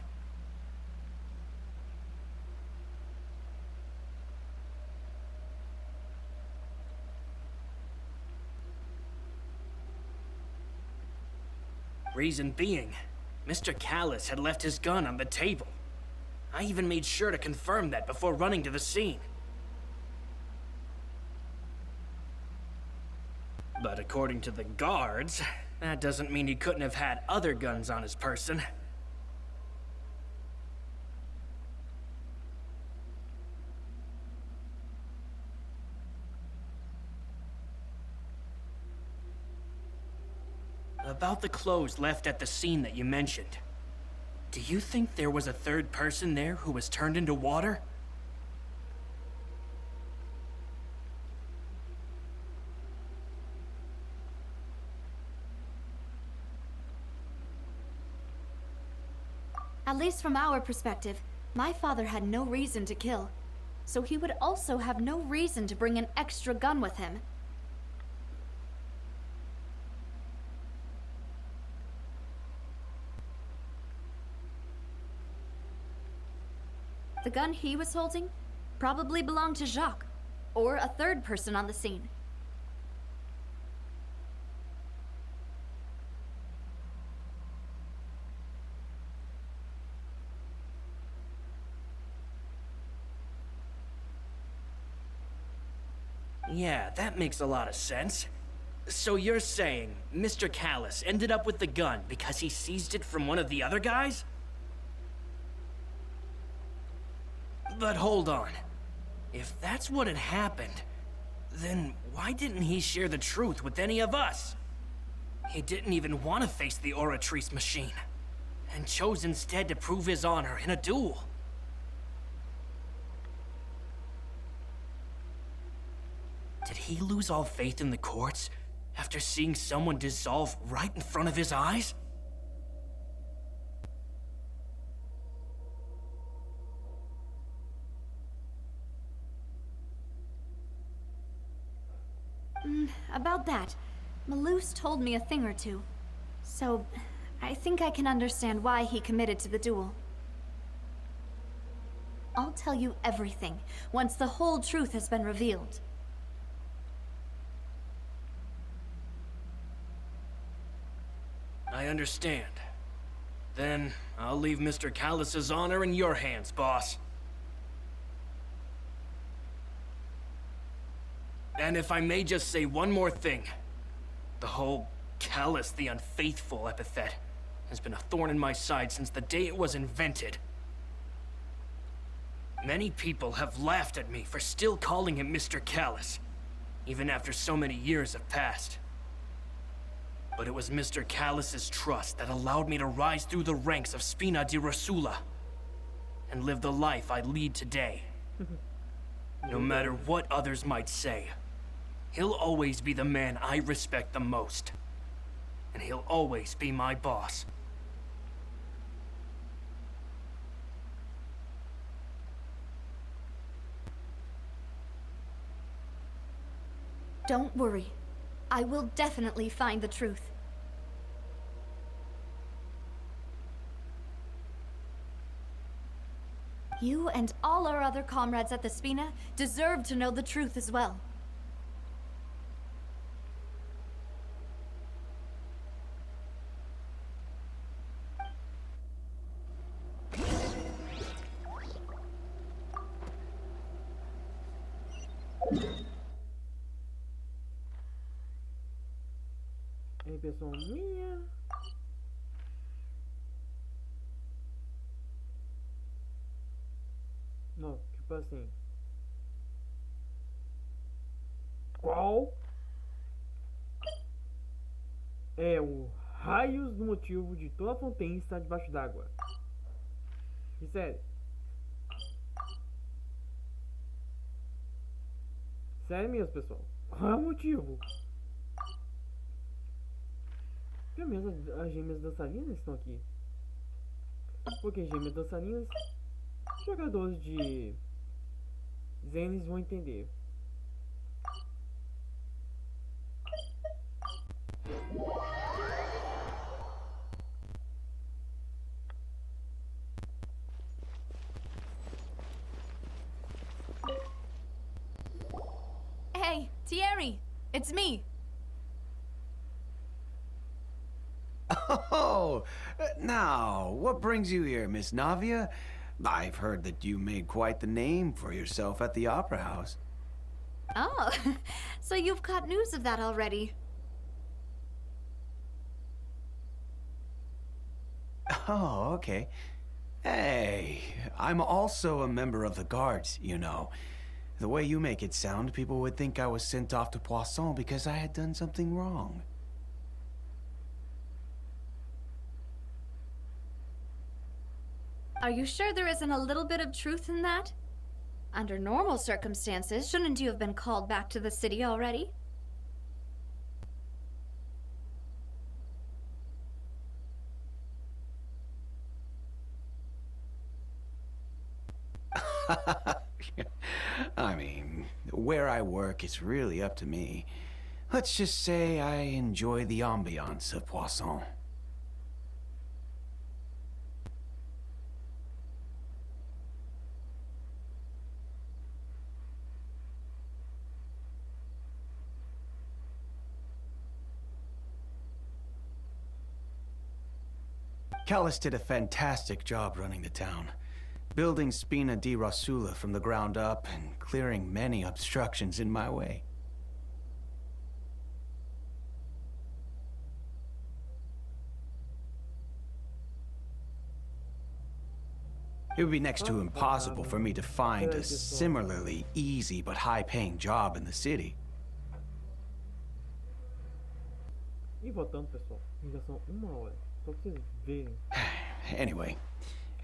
Reason being, Mr. Callas had left his gun on the table. I even made sure to confirm that before running to the scene. But according to the guards, that doesn't mean he couldn't have had other guns on his person. About the clothes left at the scene that you mentioned. Do you think there was a third person there who was turned into water? At least from our perspective, my father had no reason to kill. So he would also have no reason to bring an extra gun with him. The gun he was holding probably belonged to Jacques, or a third person on the scene. Yeah, that makes a lot of sense. So you're saying Mr. Callas ended up with the gun because he seized it from one of the other guys? But hold on. If that's what had happened, then why didn't he share the truth with any of us? He didn't even want to face the Oratrice machine, and chose instead to prove his honor in a duel. Did he lose all faith in the courts after seeing someone dissolve right in front of his eyes? About that, Malus told me a thing or two. So, I think I can understand why he committed to the duel. I'll tell you everything once the whole truth has been revealed. I understand. Then, I'll leave Mr. Callas's honor in your hands, boss. And if I may just say one more thing. The whole Callas the Unfaithful epithet has been a thorn in my side since the day it was invented. Many people have laughed at me for still calling him Mr. Callas, even after so many years have passed. But it was Mr. Callas's trust that allowed me to rise through the ranks of Spina di Rosula and live the life I lead today. No matter what others might say, he'll always be the man I respect the most. And he'll always be my boss. Don't worry. I will definitely find the truth. You and all our other comrades at the Spina deserve to know the truth as well. pessoal minha. Não, tipo assim. Qual é o raios do motivo de toda a fontanha estar debaixo d'água? E sério. Sério mesmo, pessoal. Qual é o motivo? Pelo menos as gêmeas dançarinas estão aqui. Porque gêmeas dançarinas, jogadores de Zenes vão entender. Hey, Thierry, it's me. Oh, now, what brings you here, Miss Navia? I've heard that you made quite the name for yourself at the Opera House. Oh, so you've caught news of that already. Oh, okay. Hey, I'm also a member of the Guards, you know. The way you make it sound, people would think I was sent off to Poisson because I had done something wrong. Are you sure there isn't a little bit of truth in that? Under normal circumstances, shouldn't you have been called back to the city already? I mean, where I work is really up to me. Let's just say I enjoy the ambiance of Poisson. Callas did a fantastic job running the town, building Spina di Rosula from the ground up and clearing many obstructions in my way. It would be next to impossible for me to find a similarly easy but high-paying job in the city. E voltando, pessoal, já são 1 hora. Só pra vocês verem. Anyway,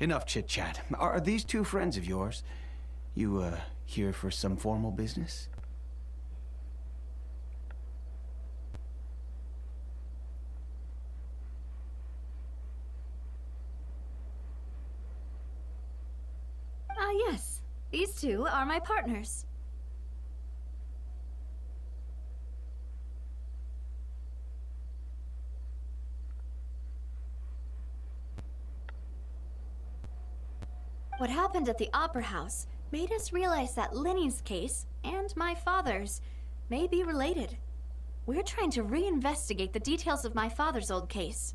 enough chit-chat. Are these two friends of yours? You, here for some formal business? Ah, yes. These two are my partners. What happened at the Opera House made us realize that Lenny's case and my father's may be related. We're trying to reinvestigate the details of my father's old case.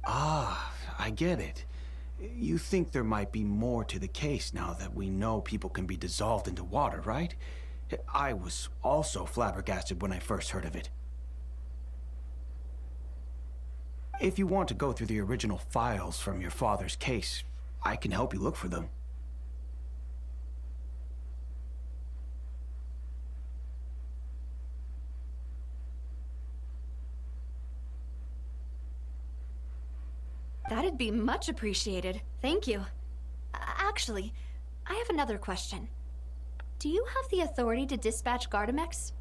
Ah, I get it. You think there might be more to the case now that we know people can be dissolved into water, right? I was also flabbergasted when I first heard of it. If you want to go through the original files from your father's case, I can help you look for them. That'd be much appreciated. Thank you. Actually, I have another question. Do you have the authority to dispatch Gardamex?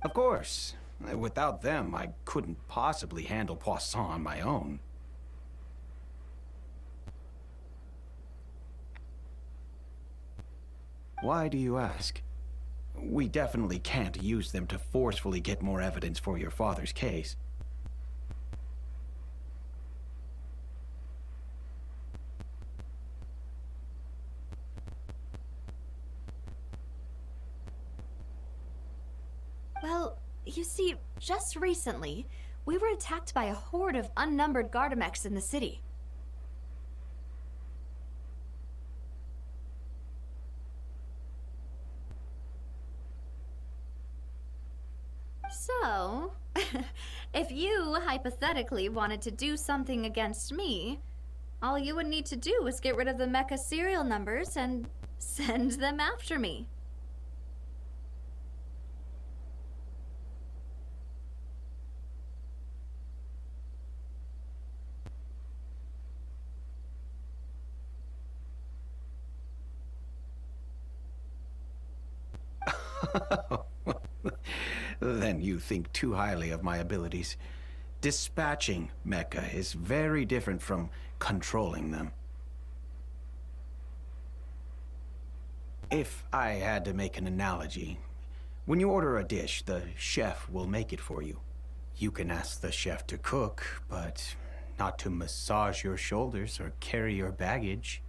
Of course. Without them, I couldn't possibly handle Poisson on my own. Why do you ask? We definitely can't use them to forcefully get more evidence for your father's case. You see, just recently, we were attacked by a horde of unnumbered Gardamex in the city. So, if you hypothetically wanted to do something against me, all you would need to do is get rid of the mecha serial numbers and send them after me. Then you think too highly of my abilities. Dispatching mecha is very different from controlling them. If I had to make an analogy, when you order a dish, the chef will make it for you. You can ask the chef to cook, but not to massage your shoulders or carry your baggage.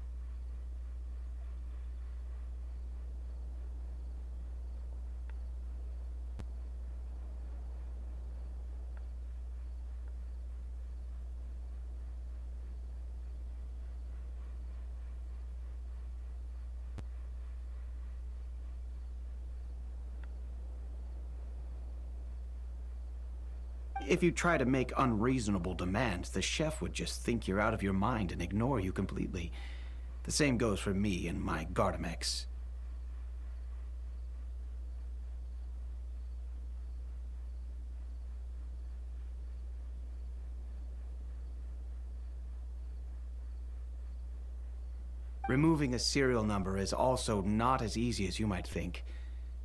If you try to make unreasonable demands, the chef would just think you're out of your mind and ignore you completely. The same goes for me and my Gardamex. Removing a serial number is also not as easy as you might think.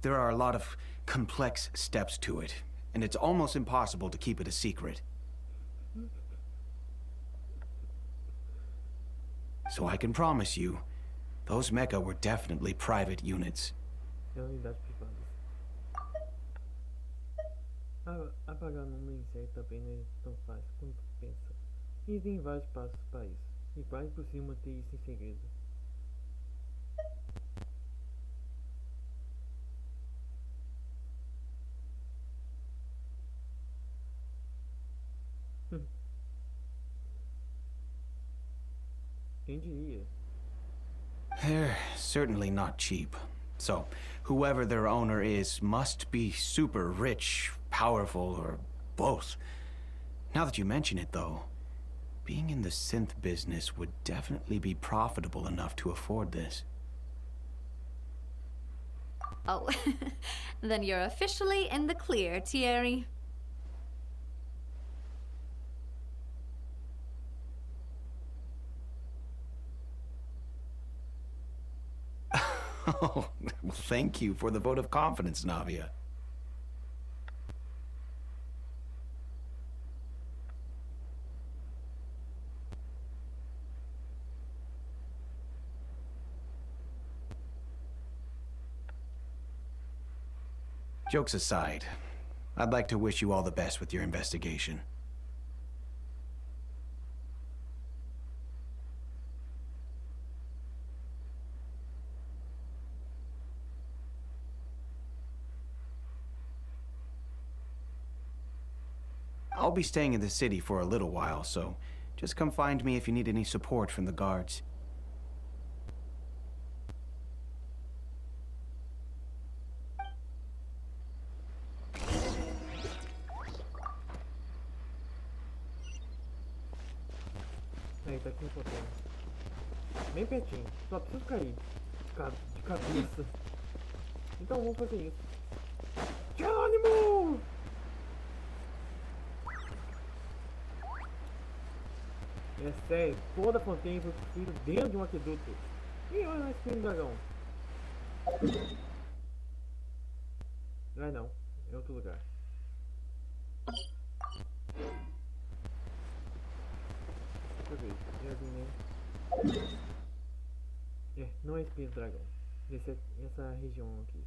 There are a lot of complex steps to it, and it's almost impossible to keep it a secret. So I can promise you, those mecha were definitely private units. Unidades privadas. Apagar número incerto também não é tão fácil quanto pensa. E tem vários passos para isso. E quase possível manter isso em segredo. Quem diria? They're certainly not cheap. So, whoever their owner is must be super rich, powerful, or both. Now that you mention it, though, being in the synth business would definitely be profitable enough to afford this. Oh, then you're officially in the clear, Thierry. Oh, well, thank you for the vote of confidence, Navia. Jokes aside, I'd like to wish you all the best with your investigation. I'll be staying in the city for a little while, so just come find me if you need any support from the guards. Aí, tá aqui o papel. Bem pertinho. Só preciso cair. De cabeça. Então vamos fazer isso. Jerônimo! É sério, toda a fonte foi construída dentro de um aqueduto. E olha esse filho do dragão. Não é não, é outro lugar. Deixa eu ver, não é espinho do dragão. Essa região aqui.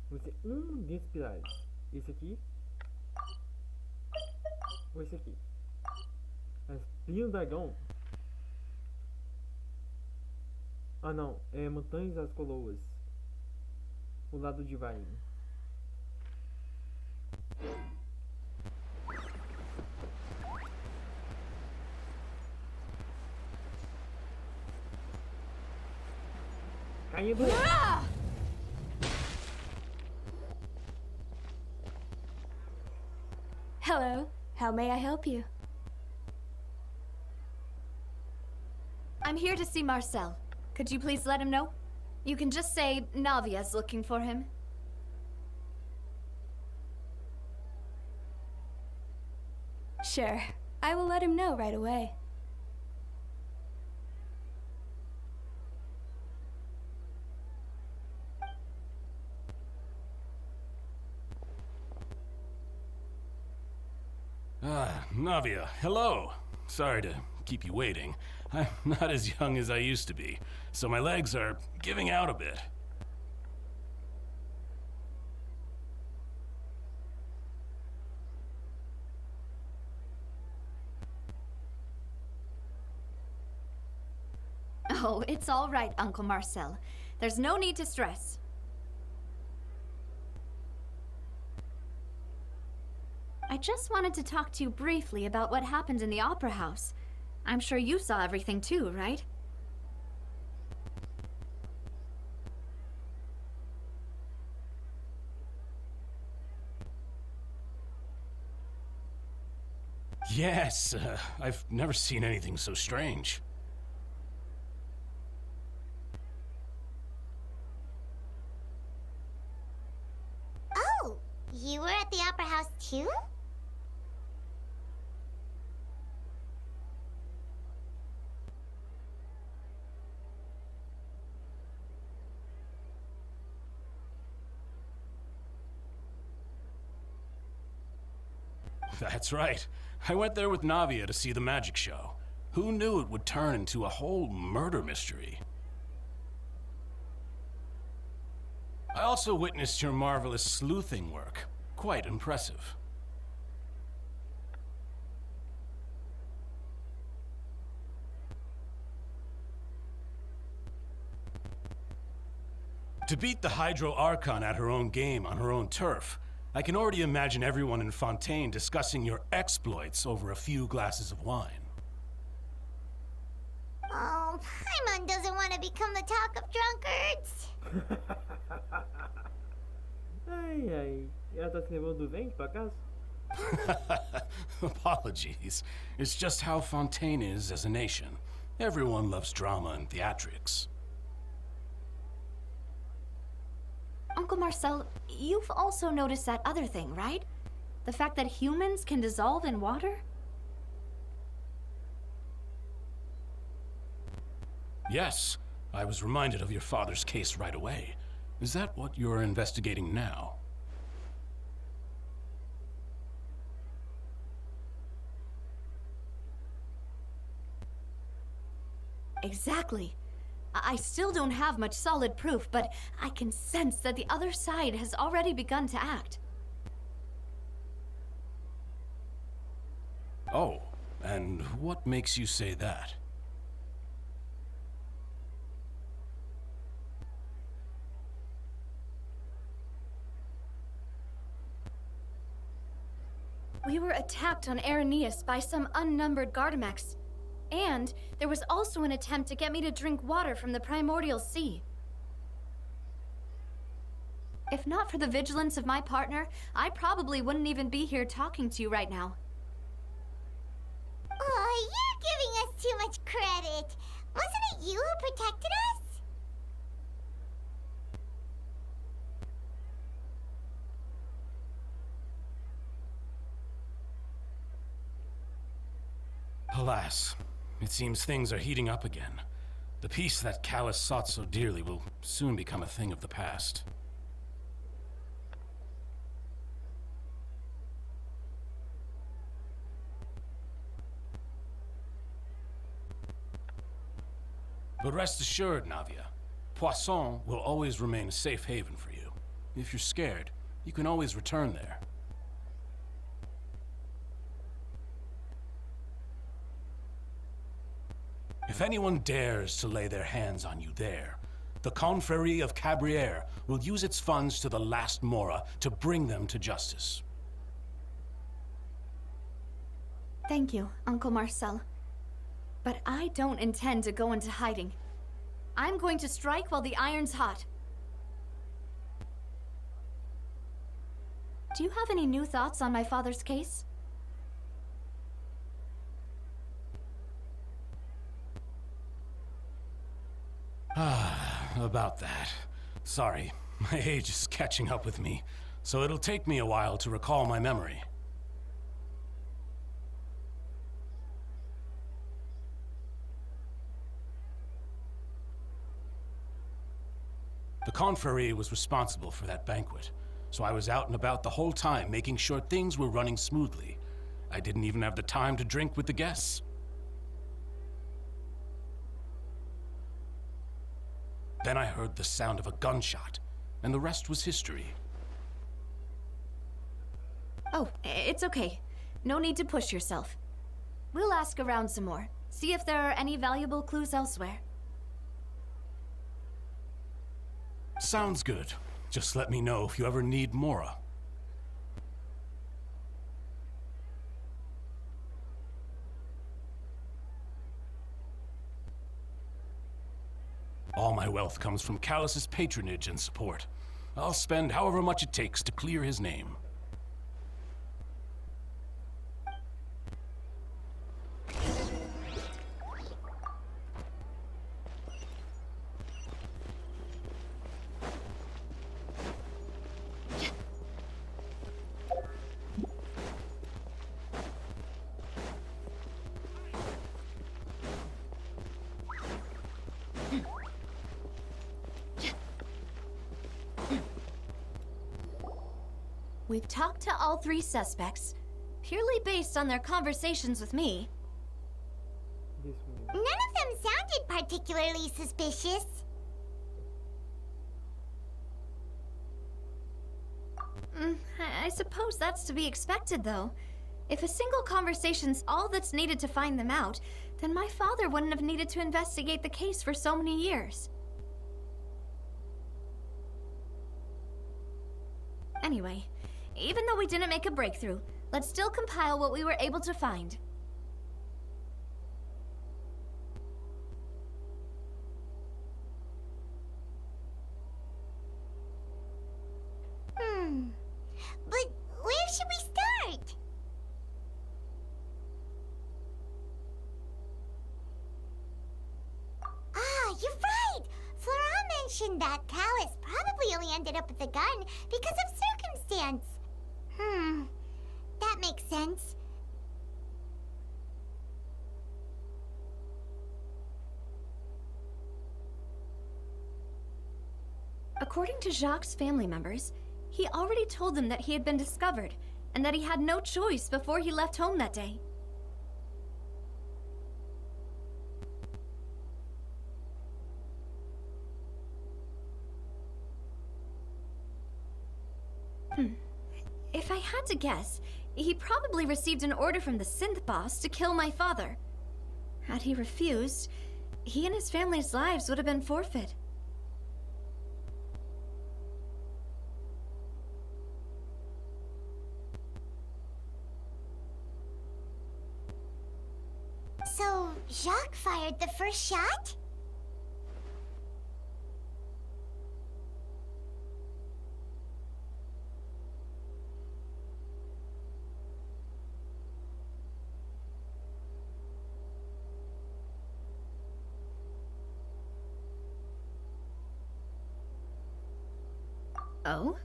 Vai ser um desses pilares. Esse aqui. Ou esse aqui. Espinho do dragão. Ah não, é Montanhas das Coloas. O lado de Vine. Caindo. Hello. How may I help you? I'm here to see Marcel. Could you please let him know? You can just say Navia's looking for him. Sure. I will let him know right away. Navia, hello. Sorry to keep you waiting. I'm not as young as I used to be, so my legs are giving out a bit. Oh, it's all right, Uncle Marcel. There's no need to stress. I just wanted to talk to you briefly about what happened in the Opera House. I'm sure you saw everything too, right? Yes, I've never seen anything so strange. Oh, you were at the Opera House too? That's right. I went there with Navia to see the magic show. Who knew it would turn into a whole murder mystery? I also witnessed your marvelous sleuthing work. Quite impressive. To beat the Hydro Archon at her own game on her own turf, I can already imagine everyone in Fontaine discussing your exploits over a few glasses of wine. Oh, Paimon doesn't want to become the talk of drunkards. Ai, ai. Ela tá se levando 200 pra casa? Apologies. It's just how Fontaine is as a nation. Everyone loves drama and theatrics. Uncle Marcel, you've also noticed that other thing, right? The fact that humans can dissolve in water? Yes, I was reminded of your father's case right away. Is that what you're investigating now? Exactly. I still don't have much solid proof, but I can sense that the other side has already begun to act. Oh, and what makes you say that? We were attacked on Arrhenius by some unnumbered Gardamex. And there was also an attempt to get me to drink water from the primordial sea. If not for the vigilance of my partner, I probably wouldn't even be here talking to you right now. Oh, you're giving us too much credit. Wasn't it you who protected us? Alas, it seems things are heating up again. The peace that Callas sought so dearly will soon become a thing of the past. But rest assured, Navia, Poisson will always remain a safe haven for you. If you're scared, you can always return there. If anyone dares to lay their hands on you there, the Confrérie of Cabrières will use its funds to the last Mora to bring them to justice. Thank you, Uncle Marcel. But I don't intend to go into hiding. I'm going to strike while the iron's hot. Do you have any new thoughts on my father's case? About that. Sorry, my age is catching up with me, so it'll take me a while to recall my memory. The confrérie was responsible for that banquet, so I was out and about the whole time making sure things were running smoothly. I didn't even have the time to drink with the guests. Then I heard the sound of a gunshot, and the rest was history. Oh, it's okay. No need to push yourself. We'll ask around some more, see if there are any valuable clues elsewhere. Sounds good. Just let me know if you ever need Mora. All my wealth comes from Callas' patronage and support. I'll spend however much it takes to clear his name. We've talked to all three suspects, purely based on their conversations with me. This one. None of them sounded particularly suspicious. I suppose that's to be expected, though. If a single conversation's all that's needed to find them out, then my father wouldn't have needed to investigate the case for so many years. Anyway, even though we didn't make a breakthrough, let's still compile what we were able to find. But where should we start? Ah, you're right! Flora mentioned that Callas probably only ended up with a gun because of circumstance. That makes sense. According to Jacques' family members, he already told them that he had been discovered, and that he had no choice before he left home that day. If I had to guess, he probably received an order from the synth boss to kill my father. Had he refused, he and his family's lives would have been forfeit. So, Jacques fired the first shot? Oh?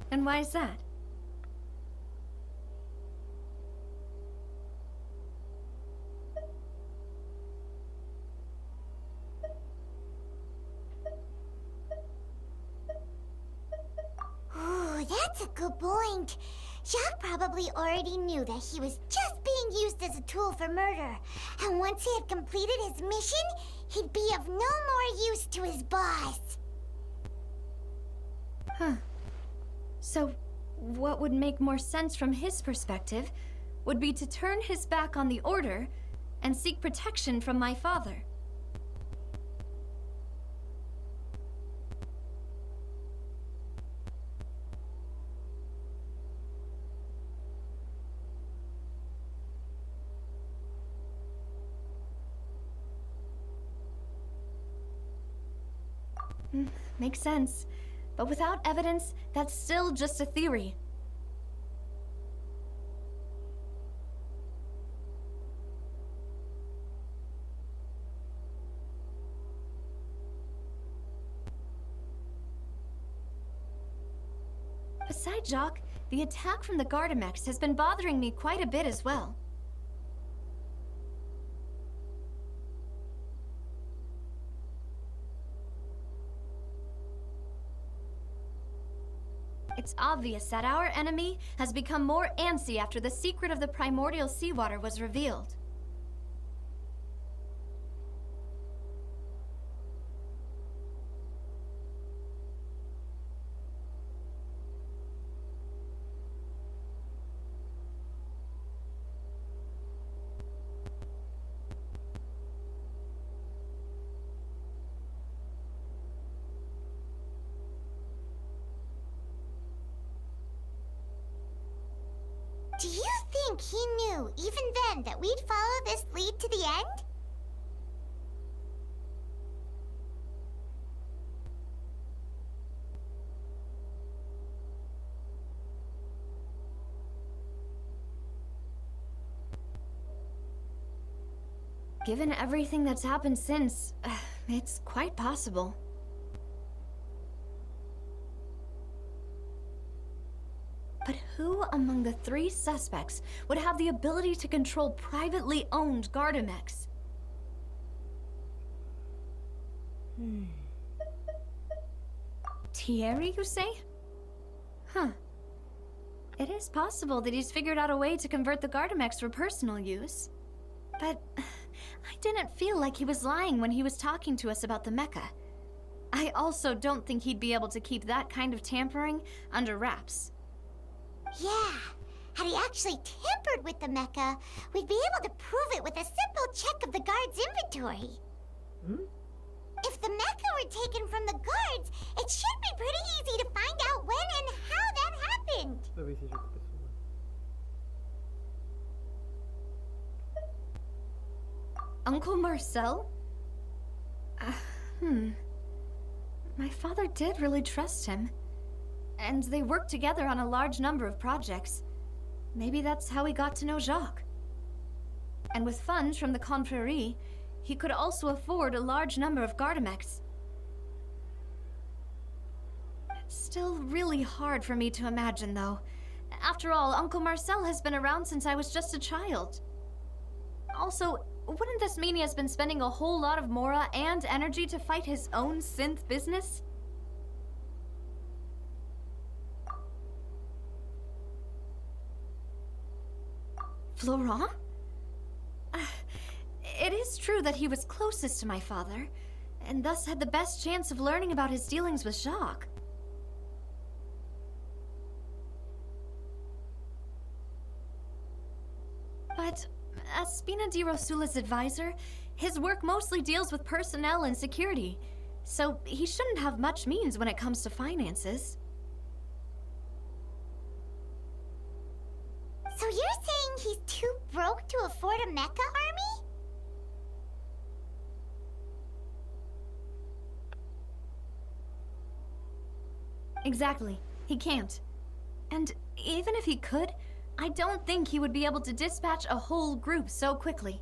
And why is that? Ooh, that's a good point. Jacques probably already knew that he was just being used as a tool for murder. And once he had completed his mission, he'd be of no more use to his boss. Huh. So, what would make more sense from his perspective would be to turn his back on the Order and seek protection from my father. Makes sense. But without evidence, that's still just a theory. Besides Jacques, the attack from the Gardamex has been bothering me quite a bit as well. It's obvious that our enemy has become more antsy after the secret of the primordial seawater was revealed. Do you think he knew, even then, that we'd follow this lead to the end? Given everything that's happened since, it's quite possible. But who among the 3 suspects would have the ability to control privately owned Gardamex? Thierry, you say? Huh. It is possible that he's figured out a way to convert the Gardamex for personal use. But I didn't feel like he was lying when he was talking to us about the mecha. I also don't think he'd be able to keep that kind of tampering under wraps. Yeah. Had he actually tampered with the mecha, we'd be able to prove it with a simple check of the guard's inventory. If the mecha were taken from the guards, it should be pretty easy to find out when and how that happened. Talvez seja outra pessoa. Uncle Marcel? My father did really trust him. And they worked together on a large number of projects. Maybe that's how he got to know Jacques. And with funds from the Confrérie, he could also afford a large number of Gardamex. It's still really hard for me to imagine, though. After all, Uncle Marcel has been around since I was just a child. Also, wouldn't this mean he has been spending a whole lot of mora and energy to fight his own synth business? Florent? It is true that he was closest to my father, and thus had the best chance of learning about his dealings with Jacques. But as Spina di Rosula's advisor, his work mostly deals with personnel and security, so he shouldn't have much means when it comes to finances. So you're saying he's too broke to afford a mecha army? Exactly. He can't. And even if he could, I don't think he would be able to dispatch a whole group so quickly.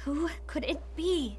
Who could it be?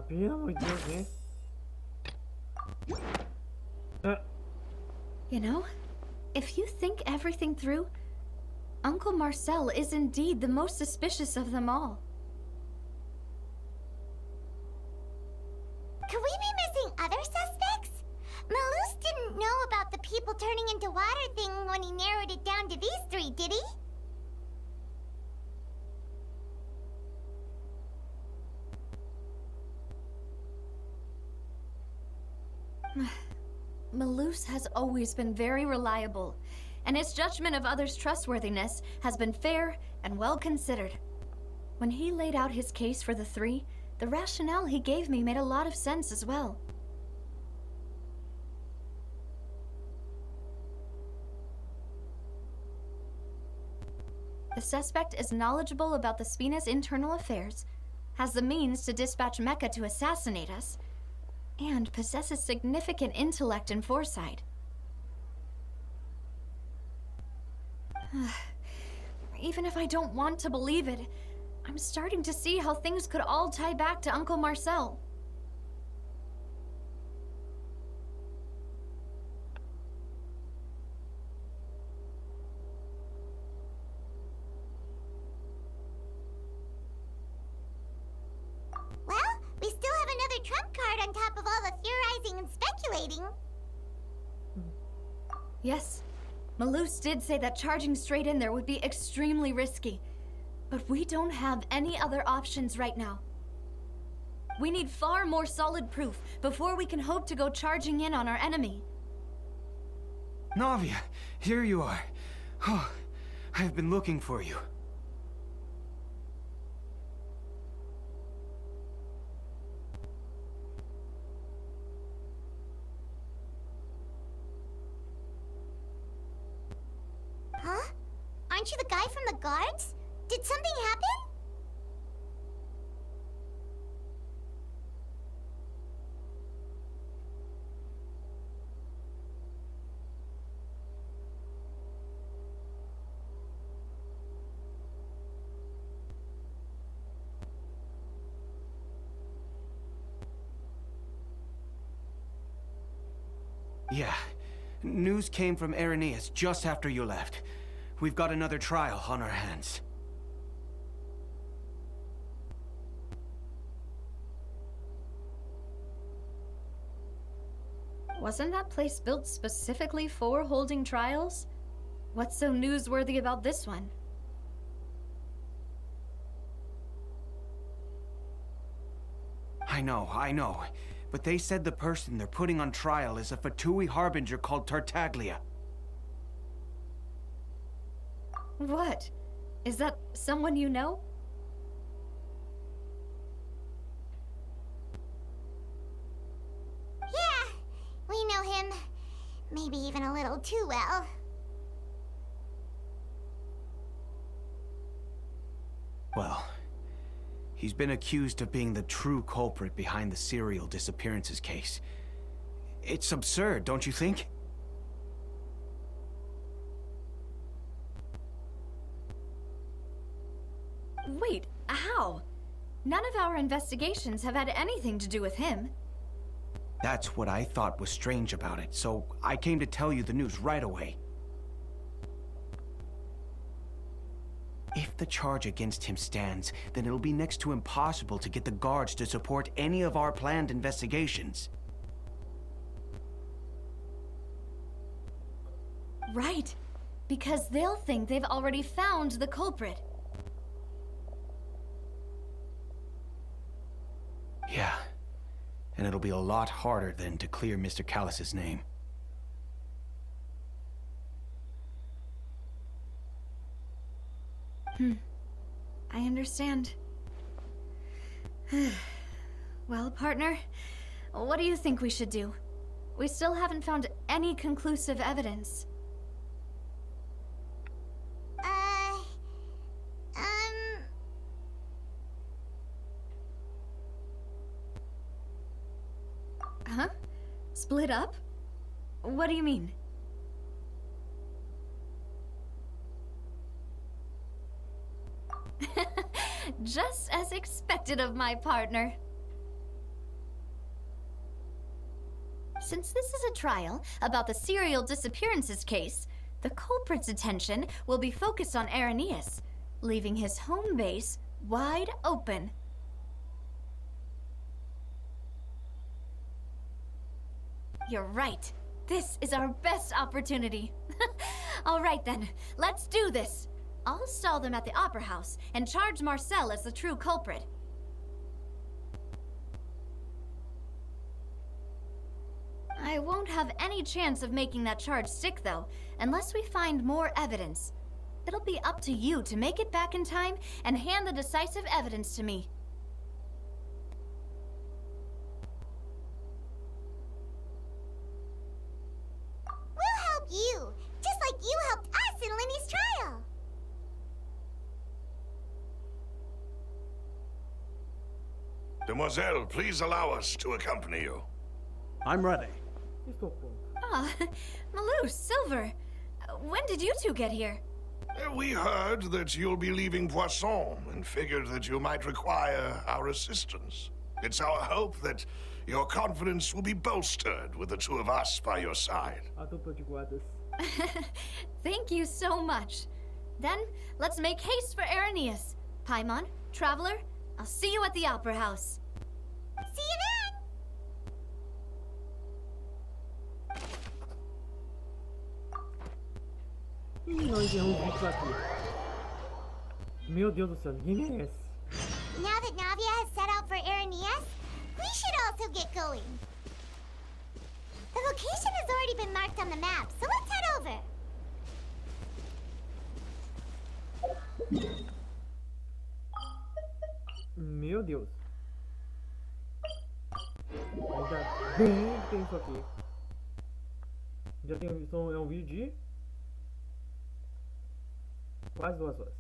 pelo amor de Deus, né? You know, if you think everything through, Uncle Marcel is indeed the most suspicious of them all. Could we be missing other suspects? Malus didn't know about the people turning into water thing when he narrowed it down to these three, did he? Malus has always been very reliable, and his judgment of others' trustworthiness has been fair and well considered. When he laid out his case for the three, the rationale he gave me made a lot of sense as well. The suspect is knowledgeable about the Spina's internal affairs, has the means to dispatch Mecha to assassinate us, and possesses significant intellect and foresight. Even if I don't want to believe it, I'm starting to see how things could all tie back to Uncle Marcel. Well, we still have another trump card on top of all the theorizing and speculating. Yes, Malus did say that charging straight in there would be extremely risky. But we don't have any other options right now. We need far more solid proof before we can hope to go charging in on our enemy. Navia, here you are. Oh, I've been looking for you. Huh? Aren't you the guy from the guards? Did something happen? Yeah. News came from Irenaeus just after you left. We've got another trial on our hands. Wasn't that place built specifically for holding trials? What's so newsworthy about this one? I know. But they said the person they're putting on trial is a Fatui harbinger called Tartaglia. What? Is that someone you know? Yeah, we know him. Maybe even a little too well. Well, he's been accused of being the true culprit behind the serial disappearances case. It's absurd, don't you think? Wait, how? None of our investigations have had anything to do with him. That's what I thought was strange about it, so I came to tell you the news right away. If the charge against him stands, then it'll be next to impossible to get the guards to support any of our planned investigations. Right, because they'll think they've already found the culprit. Yeah, and it'll be a lot harder then to clear Mr. Callas's name. I understand. Well, partner, what do you think we should do? We still haven't found any conclusive evidence. Huh? Split up? What do you mean? Just as expected of my partner. Since this is a trial about the serial disappearances case, the culprit's attention will be focused on Irenaeus, leaving his home base wide open. You're right. This is our best opportunity. All right then, let's do this. I'll stall them at the Opera House and charge Marcel as the true culprit. I won't have any chance of making that charge stick, though, unless we find more evidence. It'll be up to you to make it back in time and hand the decisive evidence to me. We'll help you, just like you helped us in Lenny's trial. Demoiselle, please allow us to accompany you. I'm ready. Estou pronto. Ah, Malou, Silver. When did you two get here? We heard that you'll be leaving Poisson and figured that you might require our assistance. It's our hope that your confidence will be bolstered with the two of us by your side. A dupla de guardas. Thank you so much. Then, let's make haste for Irenaeus. Paimon, Traveler, I'll see you at the Opera House. See you then! Nós erramos isso aqui. Meu Deus do céu, ninguém merece. Now that Navia has set out for Irenaeus, we should also get going. The location has already been marked on the map, so let's head over. Meu Deus. Ainda bem que tem isso aqui. Já tem é um vídeo de quase 2 horas.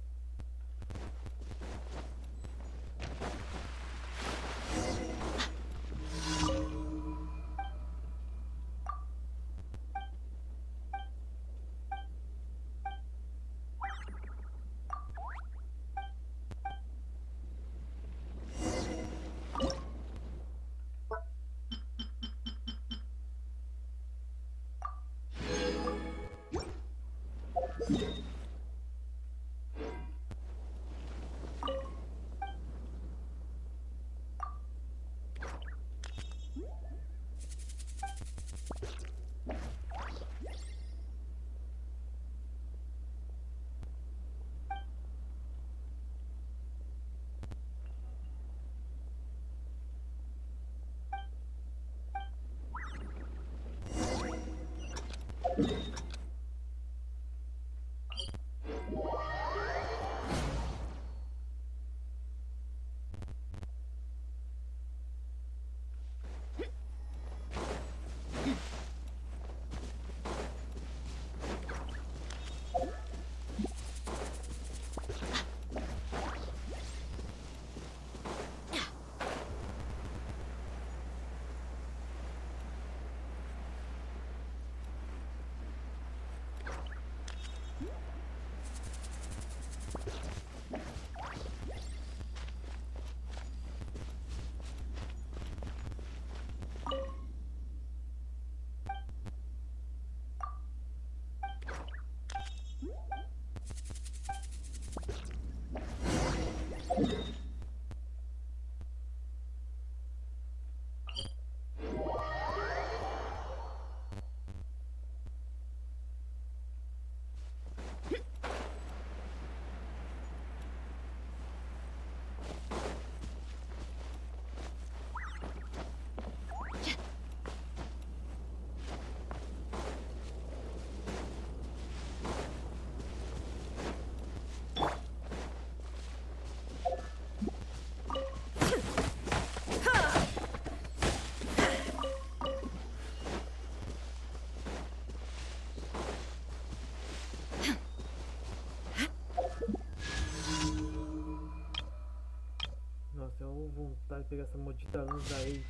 Nossa, eu vou vontade de pegar essa maldita luz aí.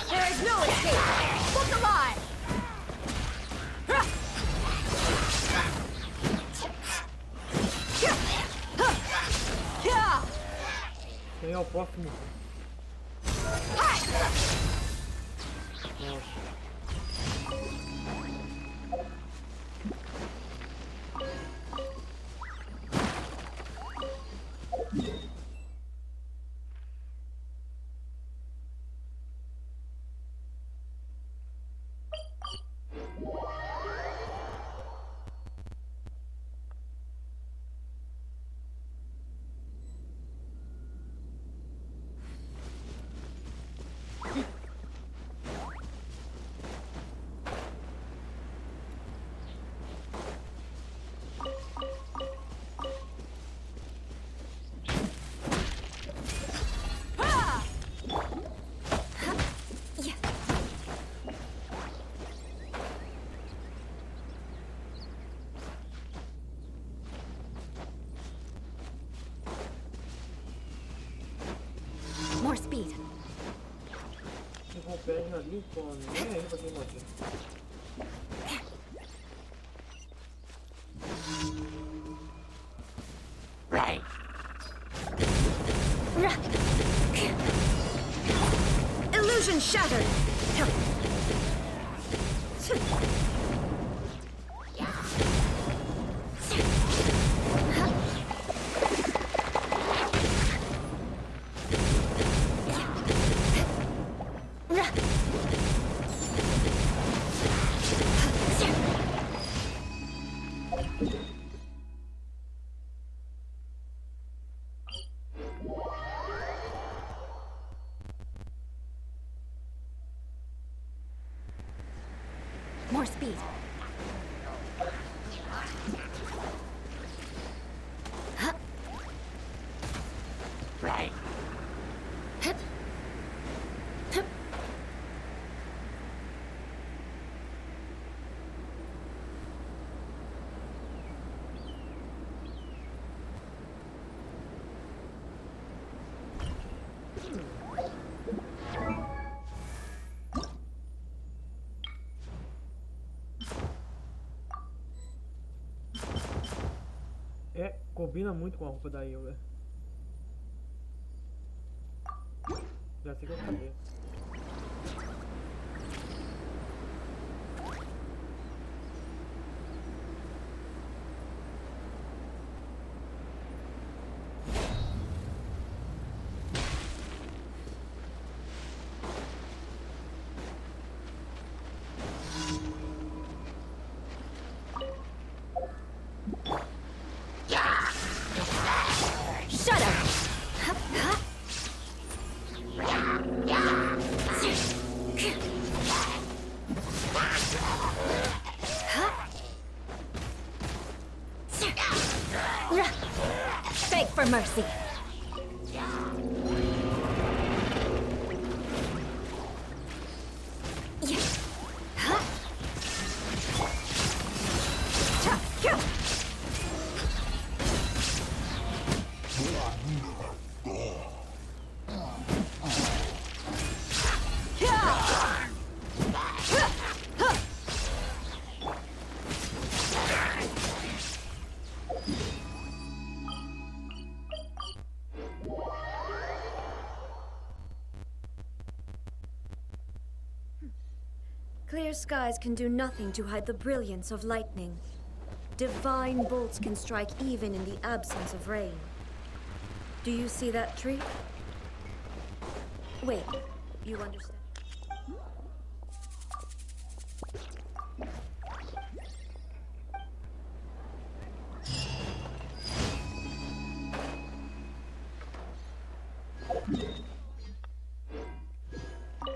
There is no escape! Look alive! Quem é o próximo? limpando, nem aí pra quem morreu. Illusion shattered! More speed. Right. É, combina muito com a roupa da Hilda. Já sei o que eu vou fazer. Shut up! Beg for mercy. Clear skies can do nothing to hide the brilliance of lightning. Divine bolts can strike even in the absence of rain. Do you see that tree? Wait, you understand?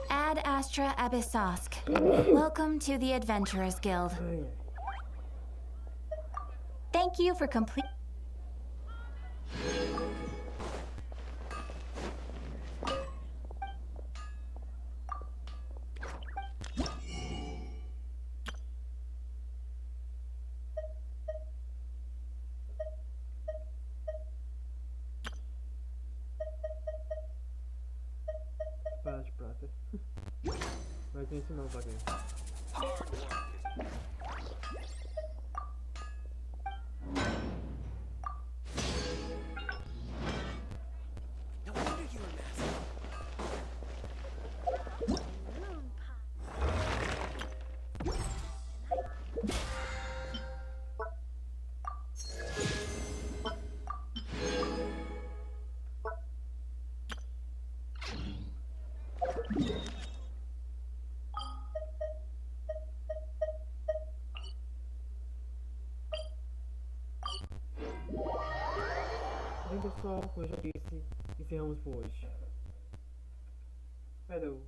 Ad Astra Abyssosk. Welcome to the Adventurers Guild. Thank you for complete. Espada de prata. Vai ter esse não, bagulho. Bem pessoal, como eu já disse, encerramos por hoje. Falou!